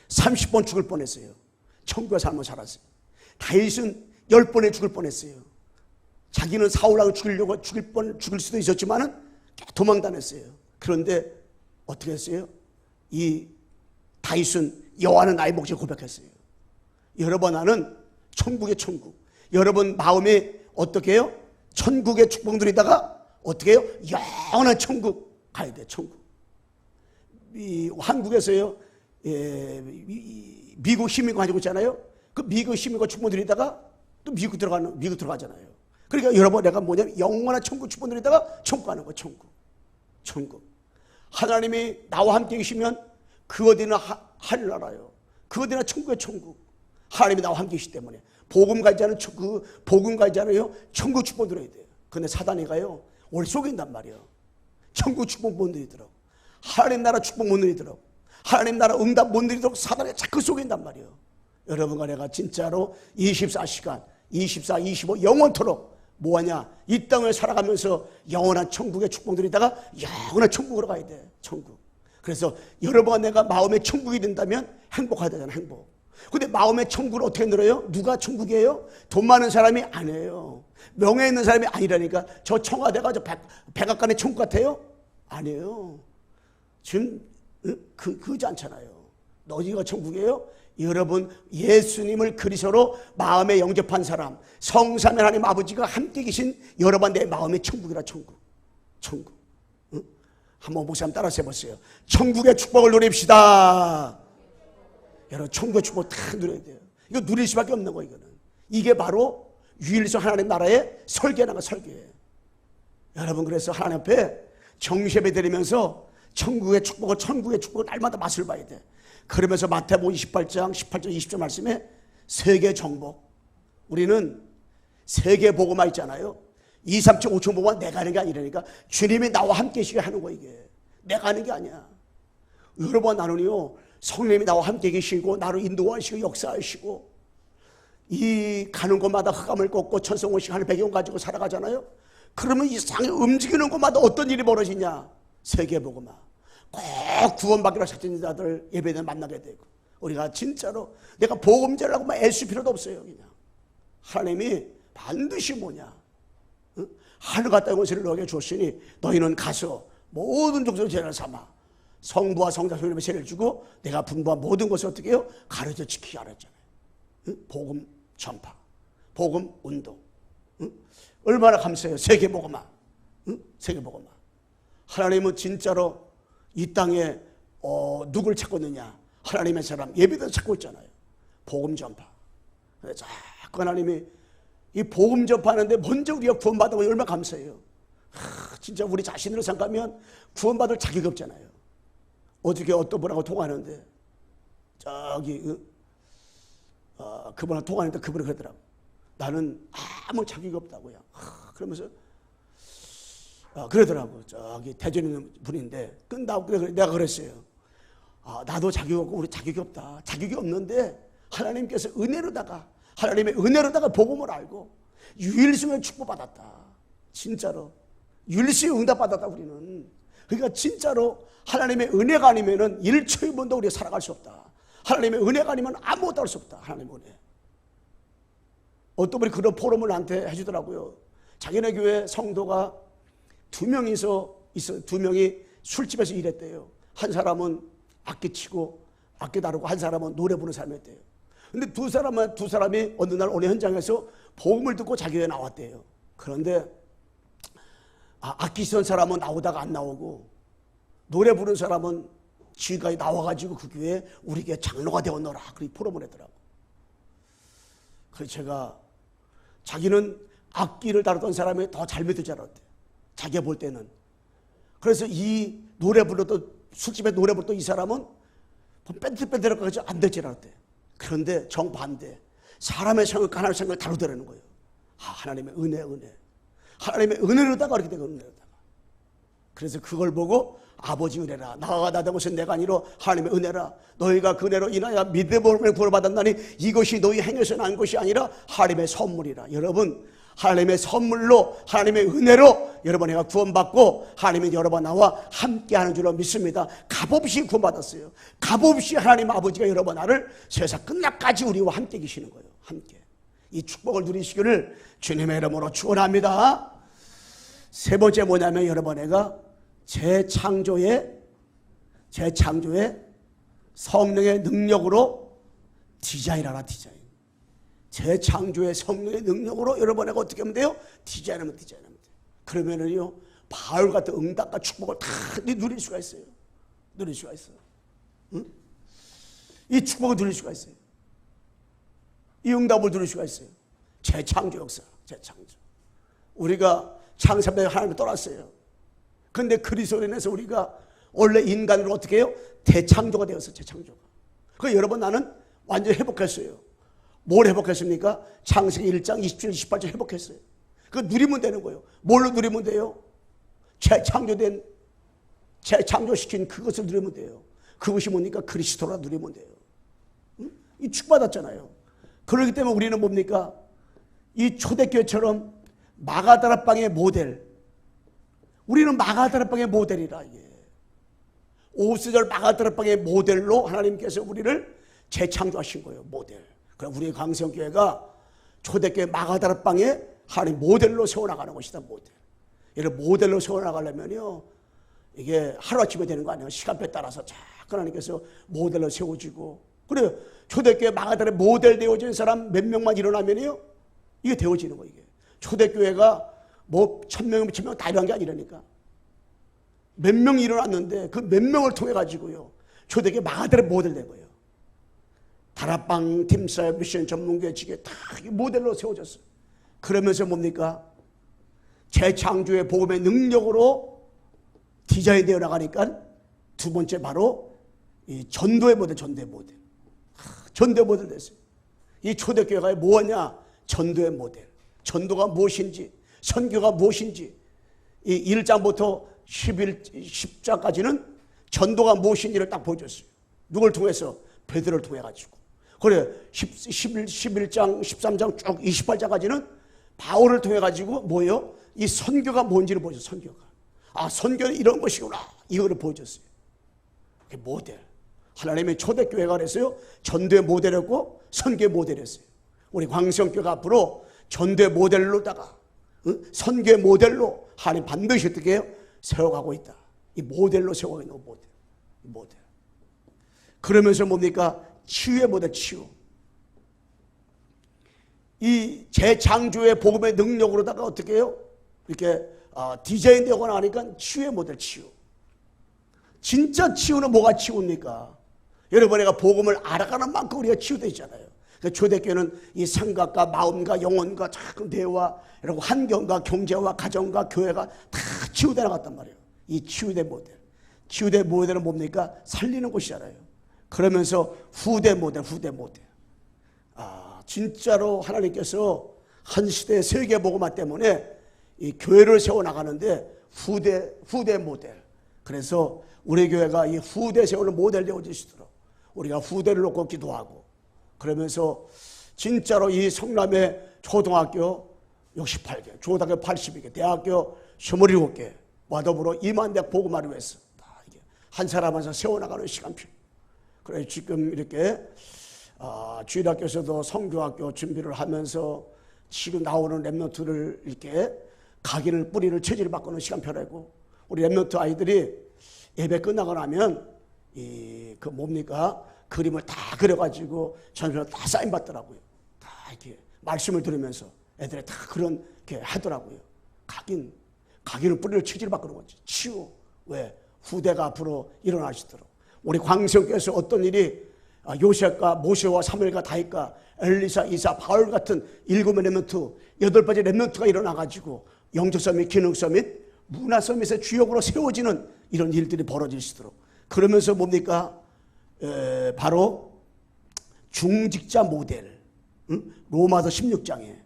30번 죽을 뻔했어요. 천국의 삶을 살았어요. 다윗은 10번에 죽을 뻔했어요. 자기는 사울하고 죽을 수도 있었지만은 도망다녔어요. 그런데 어떻게 했어요? 이 다윗은 여호와는 나의 목적을 고백했어요. 여러분 나는 천국의 천국. 여러분 마음에 어떻게 해요? 천국의 축복 누리다가 어떻게 해요? 영원한 천국 가야 돼. 천국. 한국에서요 미국 시민권 가지고 있잖아요. 그 미국 시민권 축복 누리다가 또 미국 들어가잖아요. 그러니까 여러분 내가 뭐냐면 영원한 천국 축복 누리다가 천국 가는 거예요. 천국. 하나님이 나와 함께 계시면 그 어디나 하늘나라요. 그 어디나 천국의 천국. 하나님이 나와 함께 계시기 때문에 복음 가지 않은 그 복음 가지 않아요. 천국 축복 누려야 돼요. 근데 사단이 가요. 오래 속인단 말이에요. 천국 축복 못 누리더라고. 하나님 나라 축복 못 누리더라고. 하나님 나라 응답 못 누리도록 사단이 자꾸 속인단 말이에요. 여러분과 내가 진짜로 24시간 24, 25 영원토록 뭐하냐? 이 땅을 살아가면서 영원한 천국의 축복 누리다가 영원한 천국으로 가야 돼. 천국. 그래서 여러분과 내가 마음의 천국이 된다면 행복하다잖아. 행복. 근데 마음의 천국을 어떻게 늘어요? 누가 천국이에요? 돈 많은 사람이 아니에요. 명예 있는 사람이 아니라니까. 저 청와대가 저 백악관의 천국 같아요? 아니에요. 지금 그지 않잖아요. 너희가 천국이에요? 여러분 예수님을 그리스도로 마음에 영접한 사람, 성삼위 하나님 아버지가 함께 계신 여러분 내 마음의 천국이라. 천국. 한번 목사님 따라서 해보세요. 천국의 축복을 누립시다. 여러분 천국의 축복 다 누려야 돼요. 이거 누릴 수밖에 없는 거예요. 이거는. 이게 바로 유일성 하나님 나라의 설계나가 설계예요. 여러분 그래서 하나님 앞에 정시예배 드리면서 천국의 축복을 날마다 맛을 봐야 돼. 그러면서 마태복음 28장 18절 20절 말씀에 세계 정복, 우리는 세계 복음화 있잖아요. 2, 3층 5층 복음화 내가 하는 게 아니라니까 주님이 나와 함께 계시게 하는 거. 이게 내가 하는 게 아니야. 여러분 나는요 성령님이 나와 함께 계시고 나를 인도하시고 역사하시고 이 가는 곳마다 흑암을 꺾고 천성원식 하는 배경 가지고 살아가잖아요. 그러면 이 세상에 움직이는 곳마다 어떤 일이 벌어지냐? 세계복음화. 꼭 구원받기로 작정한 자들 예배에 만나게 되고 우리가 진짜로 내가 복음 전하고 막 애쓸 필요도 없어요. 그냥 하나님이 반드시 뭐냐? 응? 하늘 갔다 온 것을 너에게 줬으니 너희는 가서 모든 족속을 제를 삼아 성부와 성자 성령의 세례를 주고 내가 분부한 모든 것을 어떻게 해요? 가르쳐 지키게 하랬잖아요. 응? 복음 전파, 복음 운동. 응? 얼마나 감사해요. 세계복음화. 응? 세계복음화. 하나님은 진짜로 이 땅에 누굴 찾고 있느냐? 하나님의 사람 예배도 찾고 있잖아요. 복음 전파. 그래서 자꾸 하나님이 이 복음 전파하는데 먼저 우리가 구원받은 거 얼마나 감사해요. 진짜 우리 자신으로 생각하면 구원받을 자격이 없잖아요. 어저께 어떤 분하고 통화하는데 저기 그분하고 통화하는데 그분이 그러더라고. 나는 아무 자격이 없다고요. 그러면서 그러더라고. 저기 대전에 있는 분인데 내가 그랬어요. 나도 자격이 없고 우리 자격이 없다. 자격이 없는데 하나님께서 하나님의 은혜로다가 복음을 알고 유일성을 축복받았다. 진짜로 유일성의 응답받았다. 우리는 그러니까 진짜로 하나님의 은혜가 아니면은 1초의 번도 우리가 살아갈 수 없다. 하나님의 은혜가 아니면 아무것도 할 수 없다. 하나님의 은혜. 어떤 분이 그런 포럼을 나한테 해주더라고요. 자기네 교회 성도가 두 명이 술집에서 일했대요. 한 사람은 악기 치고 악기 다루고 한 사람은 노래 부르는 사람이었대요. 근데 두 사람이 어느 날 어느 현장에서 복음을 듣고 자기 교회에 나왔대요. 그런데 악기 치던 사람은 나오다가 안 나오고 노래 부르는 사람은 지금까지 나와가지고 그 교회에 우리 교회 장로가 되었노라. 그렇게 포럼을 했더라고. 그래서 제가 자기는 악기를 다루던 사람이 더 잘 믿을 줄 알았대. 자기가 볼 때는. 그래서 이 노래 불렀던 술집에 노래 불렀던 이 사람은 뺀들뺀들해가지고 안 될 줄 알았대. 그런데 정반대. 사람의 생각, 하나님의 생각을 다루더라는 거예요. 하나님의 은혜. 하나님의 은혜로다가 이렇게 되고 은혜로다가. 그래서 그걸 보고 아버지 은혜라. 나가 나된 것은 내가 아니라 하나님의 은혜라. 너희가 그 은혜로 인하여 믿음을 구원받았나니 이것이 너희 행위에서 난 것이 아니라 하나님의 선물이라. 여러분 하나님의 선물로 하나님의 은혜로 여러분 내가 구원받고 하나님이 여러분 나와 함께하는 줄로 믿습니다. 값없이 구원받았어요. 값없이 하나님 아버지가 여러분 나를 세상 끝날까지 우리와 함께 계시는 거예요. 함께 이 축복을 누리시기를 주님의 이름으로 축원합니다. 세 번째 뭐냐면 여러분 내가 재창조의 성령의 능력으로 디자인하라. 디자인. 재창조의 성령의 능력으로 여러분 내가 어떻게 하면 돼요? 디자인하면 돼요. 그러면은요 바울 같은 응답과 축복을 다 누릴 수가 있어요. 누릴 수가 있어요. 응? 이 축복을 누릴 수가 있어요. 이 응답을 누릴 수가 있어요. 재창조 역사. 재창조. 우리가 창세부터 하나님을 떠났어요. 그런데 그리스도로 인해서 우리가 원래 인간으로 어떻게 해요? 대창조가 되었어요. 재창조가. 그래서 여러분 나는 완전히 회복했어요. 뭘 회복했습니까? 창세기 1장 27, 28절 회복했어요. 그거 누리면 되는 거예요. 뭘로 누리면 돼요? 재창조시킨 그것을 누리면 돼요. 그것이 뭡니까? 그리스도라 누리면 돼요. 응? 이 축받았잖아요. 그렇기 때문에 우리는 뭡니까? 이 초대교회처럼 마가다락방의 모델. 우리는 마가다락방의 모델이라. 이게. 오수절 마가다락방의 모델로 하나님께서 우리를 재창조하신 거예요. 모델. 그럼 우리 광성교회가 초대교회 마가다락방에 하나님 모델로 세워나가는 것이다. 모델. 이런 모델로 세워나가려면요 이게 하루아침에 되는 거 아니에요. 시간표에 따라서 자꾸 하나님께서 모델로 세워지고. 그래요. 초대교회 마가다락에 모델 되어진 사람 몇 명만 일어나면요 이게 되어지는 거예요. 이게. 초대교회가 뭐 1000명, 1000명 다 일어난 게 아니라니까. 몇 명이 일어났는데 그 몇 명을 통해 가지고요 초대교회 마가다를 모델 된 거예요. 다락방, 팀사역, 미션 전문교회 지게 다 모델로 세워졌어요. 그러면서 뭡니까? 재창조의 복음의 능력으로 디자인되어 나가니까 두 번째 바로 이 전도의 모델, 전도의 모델. 전도의 모델 됐어요. 이 초대교회가 뭐냐? 전도의 모델. 전도가 무엇인지, 선교가 무엇인지, 이 1장부터 10장까지는 전도가 무엇인지를 딱 보여줬어요. 누굴 통해서? 베드로를 통해 가지고. 그래 11장, 13장 쭉 28장까지는 바울을 통해 가지고 뭐예요? 이 선교가 뭔지를 보여줬어요. 선교가. 아, 선교는 이런 것이구나. 이거를 보여줬어요. 그게 모델. 하나님의 초대교회가 그랬어요. 전도의 모델이었고 선교의 모델이었어요. 우리 광성교회가 앞으로 전도의 모델로다가 선교의 모델로 하나님 반드시 어떻게 해요? 세워가고 있다. 이 모델로 세워가고 있는 모델. 이 모델. 그러면서 뭡니까? 치유의 모델, 치유. 이 재창조의 복음의 능력으로다가 어떻게 해요? 이렇게 디자인되고 나니까 치유의 모델, 치유. 진짜 치유는 뭐가 치유입니까? 여러분, 내가 복음을 알아가는 만큼 우리가 치유되어 있잖아요. 초대교회는 이 생각과 마음과 영혼과 작은 대화, 그리고 환경과 경제와 가정과 교회가 다 치유되어 나갔단 말이에요. 이 치유대 모델. 치유대 모델은 뭡니까? 살리는 곳이잖아요. 그러면서 후대 모델, 후대 모델. 진짜로 하나님께서 한 시대의 세계복음화 때문에 이 교회를 세워나가는데 후대 모델. 그래서 우리 교회가 이 후대 세우는 모델 되어주시도록 우리가 후대를 놓고 기도하고 그러면서 진짜로 이 성남의 초등학교 68개, 중고등학교 82개, 대학교 27개, 와더불어 2만 대 복음화를 위해서 한 사람 한 사람 세워나가는 시간표. 그래서 지금 이렇게 주일학교에서도 성교학교 준비를 하면서 지금 나오는 랩런트를 이렇게 각인을 뿌리를 체질을 바꾸는 시간표라고. 우리 랩런트 아이들이 예배 끝나고 나면 그 뭡니까? 그림을 다 그려가지고 전편을 다 사인 받더라고요. 다 이렇게 말씀을 들으면서 애들이 다 그런 게 하더라고요. 각인을 뿌리를 체질을 바꾸는 거지. 치유. 왜? 후대가 앞으로 일어나시도록. 우리 광성교회에서 어떤 일이 요셉과 모세와 사무엘과 다윗과 엘리사, 이사, 바울 같은 7의 랩런트, 8번째 랩런트가 일어나가지고 영적 서밋, 기능 서밋, 문화 서밋의 주역으로 세워지는 이런 일들이 벌어지시도록. 그러면서 뭡니까? 바로 중직자 모델. 로마서 16장에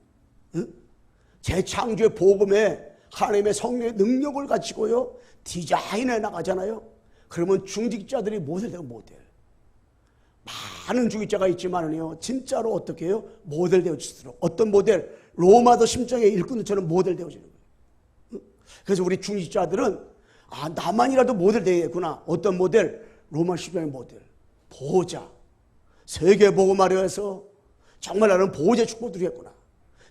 재창조의 복음에 하나님의 성령의 능력을 가지고요 디자인해 나가잖아요. 그러면 중직자들이 모델되고 모델. 많은 중직자가 있지만은요 진짜로 어떻게 해요? 모델 되어지도록. 어떤 모델? 로마서 10장의 일꾼들처럼 모델 되어지는 거예요. 그래서 우리 중직자들은 나만이라도 모델 되겠구나. 어떤 모델? 로마 10장의 모델. 보호자. 세계복음화를 해서 정말 나는 보호자 축복드리겠구나.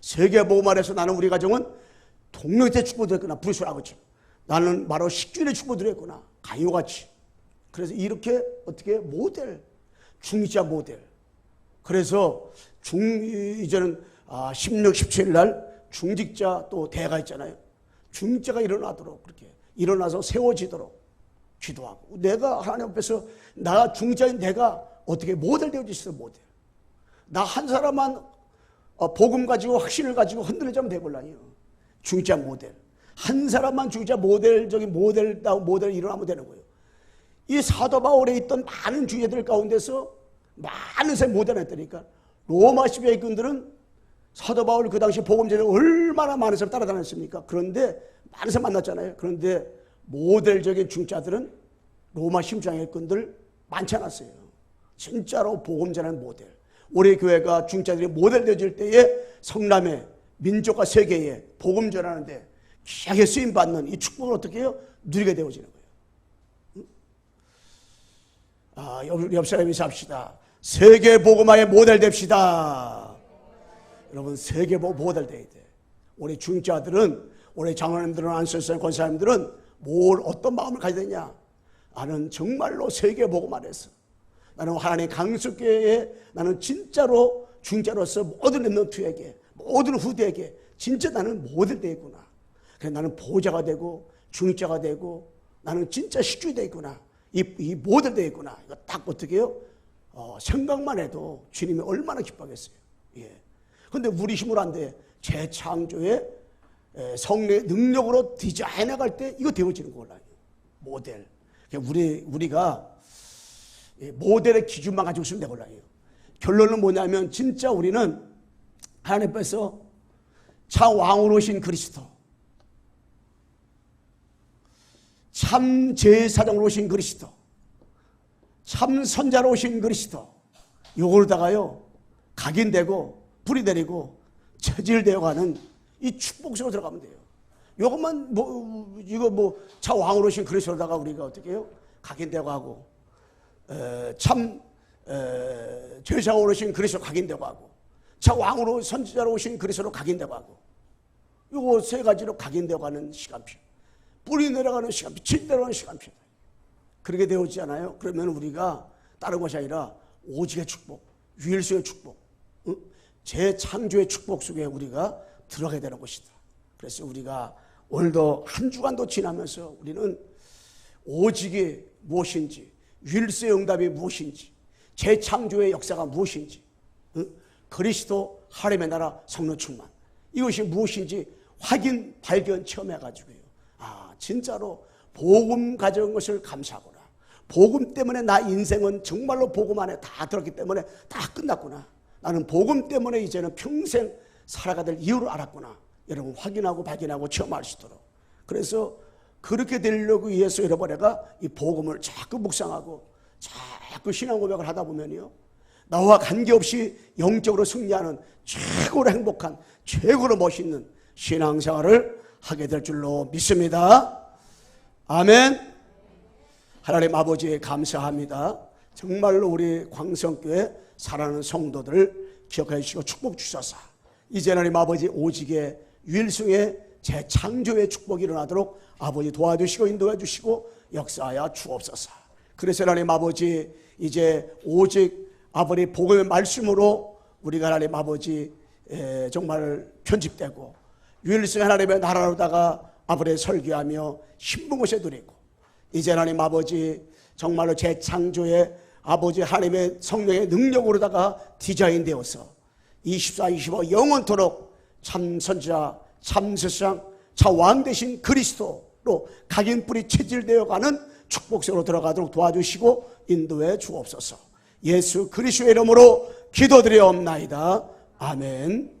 세계복음화를 해서 나는 우리 가정은 동력의 축복드리겠구나. 브루스라고죠. 나는 바로 식주인의 축복드리겠구나. 가요같이. 그래서 이렇게 어떻게 모델. 중직자 모델. 그래서 이제는 16, 17일 날 중직자 또 대회가 있잖아요. 중직자가 일어나도록 그렇게 일어나서 세워지도록 기도하고 내가 하나님 앞에서 나 중직자인 내가 어떻게 모델 되어지시어 모델. 나 한 사람만 복음 가지고 확신을 가지고 흔들리자면 되걸라니요. 중직자 모델. 한 사람만 중직자 모델적인 모델다운 모델이 일어나면 되는 거예요. 이 사도 바울에 있던 많은 주제들 가운데서 많은 사람이 모델했다니까. 로마 시비의 일꾼들은 사도 바울 그 당시 복음제를 얼마나 많은 사람 따라다녔습니까? 그런데 많은 사람 만났잖아요. 그런데 모델적인 중자들은 로마 심장의 일꾼들 많지 않았어요. 진짜로 복음제라는 모델. 우리 교회가 중자들이 모델 되어질 때에 성남의 민족과 세계에 복음제라는데 귀하게 쓰임받는 이 축복을 어떻게 해요? 누리게 되어지는 거예요. 옆 사람 인사합시다. 세계 복음화의 모델 됩시다. 여러분 세계 모델 돼야 돼. 우리 중자들은 우리 장로님들은 안수선 권사님들은 어떤 마음을 가져야 되냐? 나는 정말로 세계 복음화를 했어. 나는 하나님 강석교회에 나는 진짜로 중자로서 모든 랩런트에게 모든 후대에게 진짜 나는 모델 되겠구나. 그래서 나는 보호자가 되고 중자가 되고 나는 진짜 식주이 되겠구나. 이 모델 되겠구나. 이거 딱 어떻게 해요? 생각만 해도 주님이 얼마나 기뻐하겠어요. 예. 근데 우리 힘으로 안 돼. 재창조의 성령의 능력으로 디자인해 갈 때 이거 되어지는 거라요. 모델. 우리가 모델의 기준만 가지고 있으면 되걸라요. 결론은 뭐냐면 진짜 우리는 하나님 앞에서 참 왕으로 오신 그리스도, 참 제사장으로 오신 그리스도, 참 선자로 오신 그리스도, 요걸다가요 각인되고 불이 내리고 체질되어가는 이 축복 속으로 들어가면 돼요. 요것만 참 왕으로 오신 그리스도로다가 우리가 어떻게 해요? 각인되고 하고, 참 제사장으로 오신 그리스도 각인되고 하고, 참 왕으로 선지자로 오신 그리스도로 각인되고 하고, 요거 세 가지로 각인되어 가는 시간표, 뿌리 내려가는 시간표, 질 내려가는 시간표. 그렇게 되어지지 않아요? 그러면 우리가 다른 것이 아니라 오직의 축복, 유일성의 축복, 재창조의 축복 속에 우리가 들어가게 되는 것이다. 그래서 우리가 오늘도 한 주간도 지나면서 우리는 오직이 무엇인지, 유일성의 응답이 무엇인지, 재창조의 역사가 무엇인지, 그리스도 하나님의 나라 성령 충만, 이것이 무엇인지 확인, 발견, 체험해가지고요. 아, 진짜로 복음 가져온 것을 감사하구나. 복음 때문에 나 인생은 정말로 복음 안에 다 들었기 때문에 다 끝났구나. 나는 복음 때문에 이제는 평생 살아가야 될 이유를 알았구나. 여러분 확인하고 발견하고 체험할 수 있도록. 그래서 그렇게 되려고 위해서 여러분 내가 이 복음을 자꾸 묵상하고 자꾸 신앙 고백을 하다 보면요, 나와 관계없이 영적으로 승리하는 최고로 행복한, 최고로 멋있는 신앙생활을 하게 될 줄로 믿습니다. 아멘. 하나님 아버지 감사합니다. 정말로 우리 광성교회 사랑하는 성도들을 기억해 주시고 축복 주셔서 이제 하나님 아버지 오직의 유일성의 재창조의 축복이 일어나도록 아버지 도와주시고 인도해 주시고 역사하여 주옵소서. 그래서 하나님 아버지 이제 오직 아버지 복음의 말씀으로 우리가 하나님 아버지 정말 편집되고 유일성 하나님의 나라로다가 아버지 설교하며 신분 것에 드리고 이제 하나님 아버지 정말로 재창조의 아버지 하나님의 성령의 능력으로다가 디자인되어서 24, 25 영원토록 참 선지자, 참 세상, 참 왕 되신 그리스도로 각인뿌리 체질되어가는 축복세로 들어가도록 도와주시고 인도해 주옵소서. 예수 그리스도의 이름으로 기도드리옵나이다. 아멘.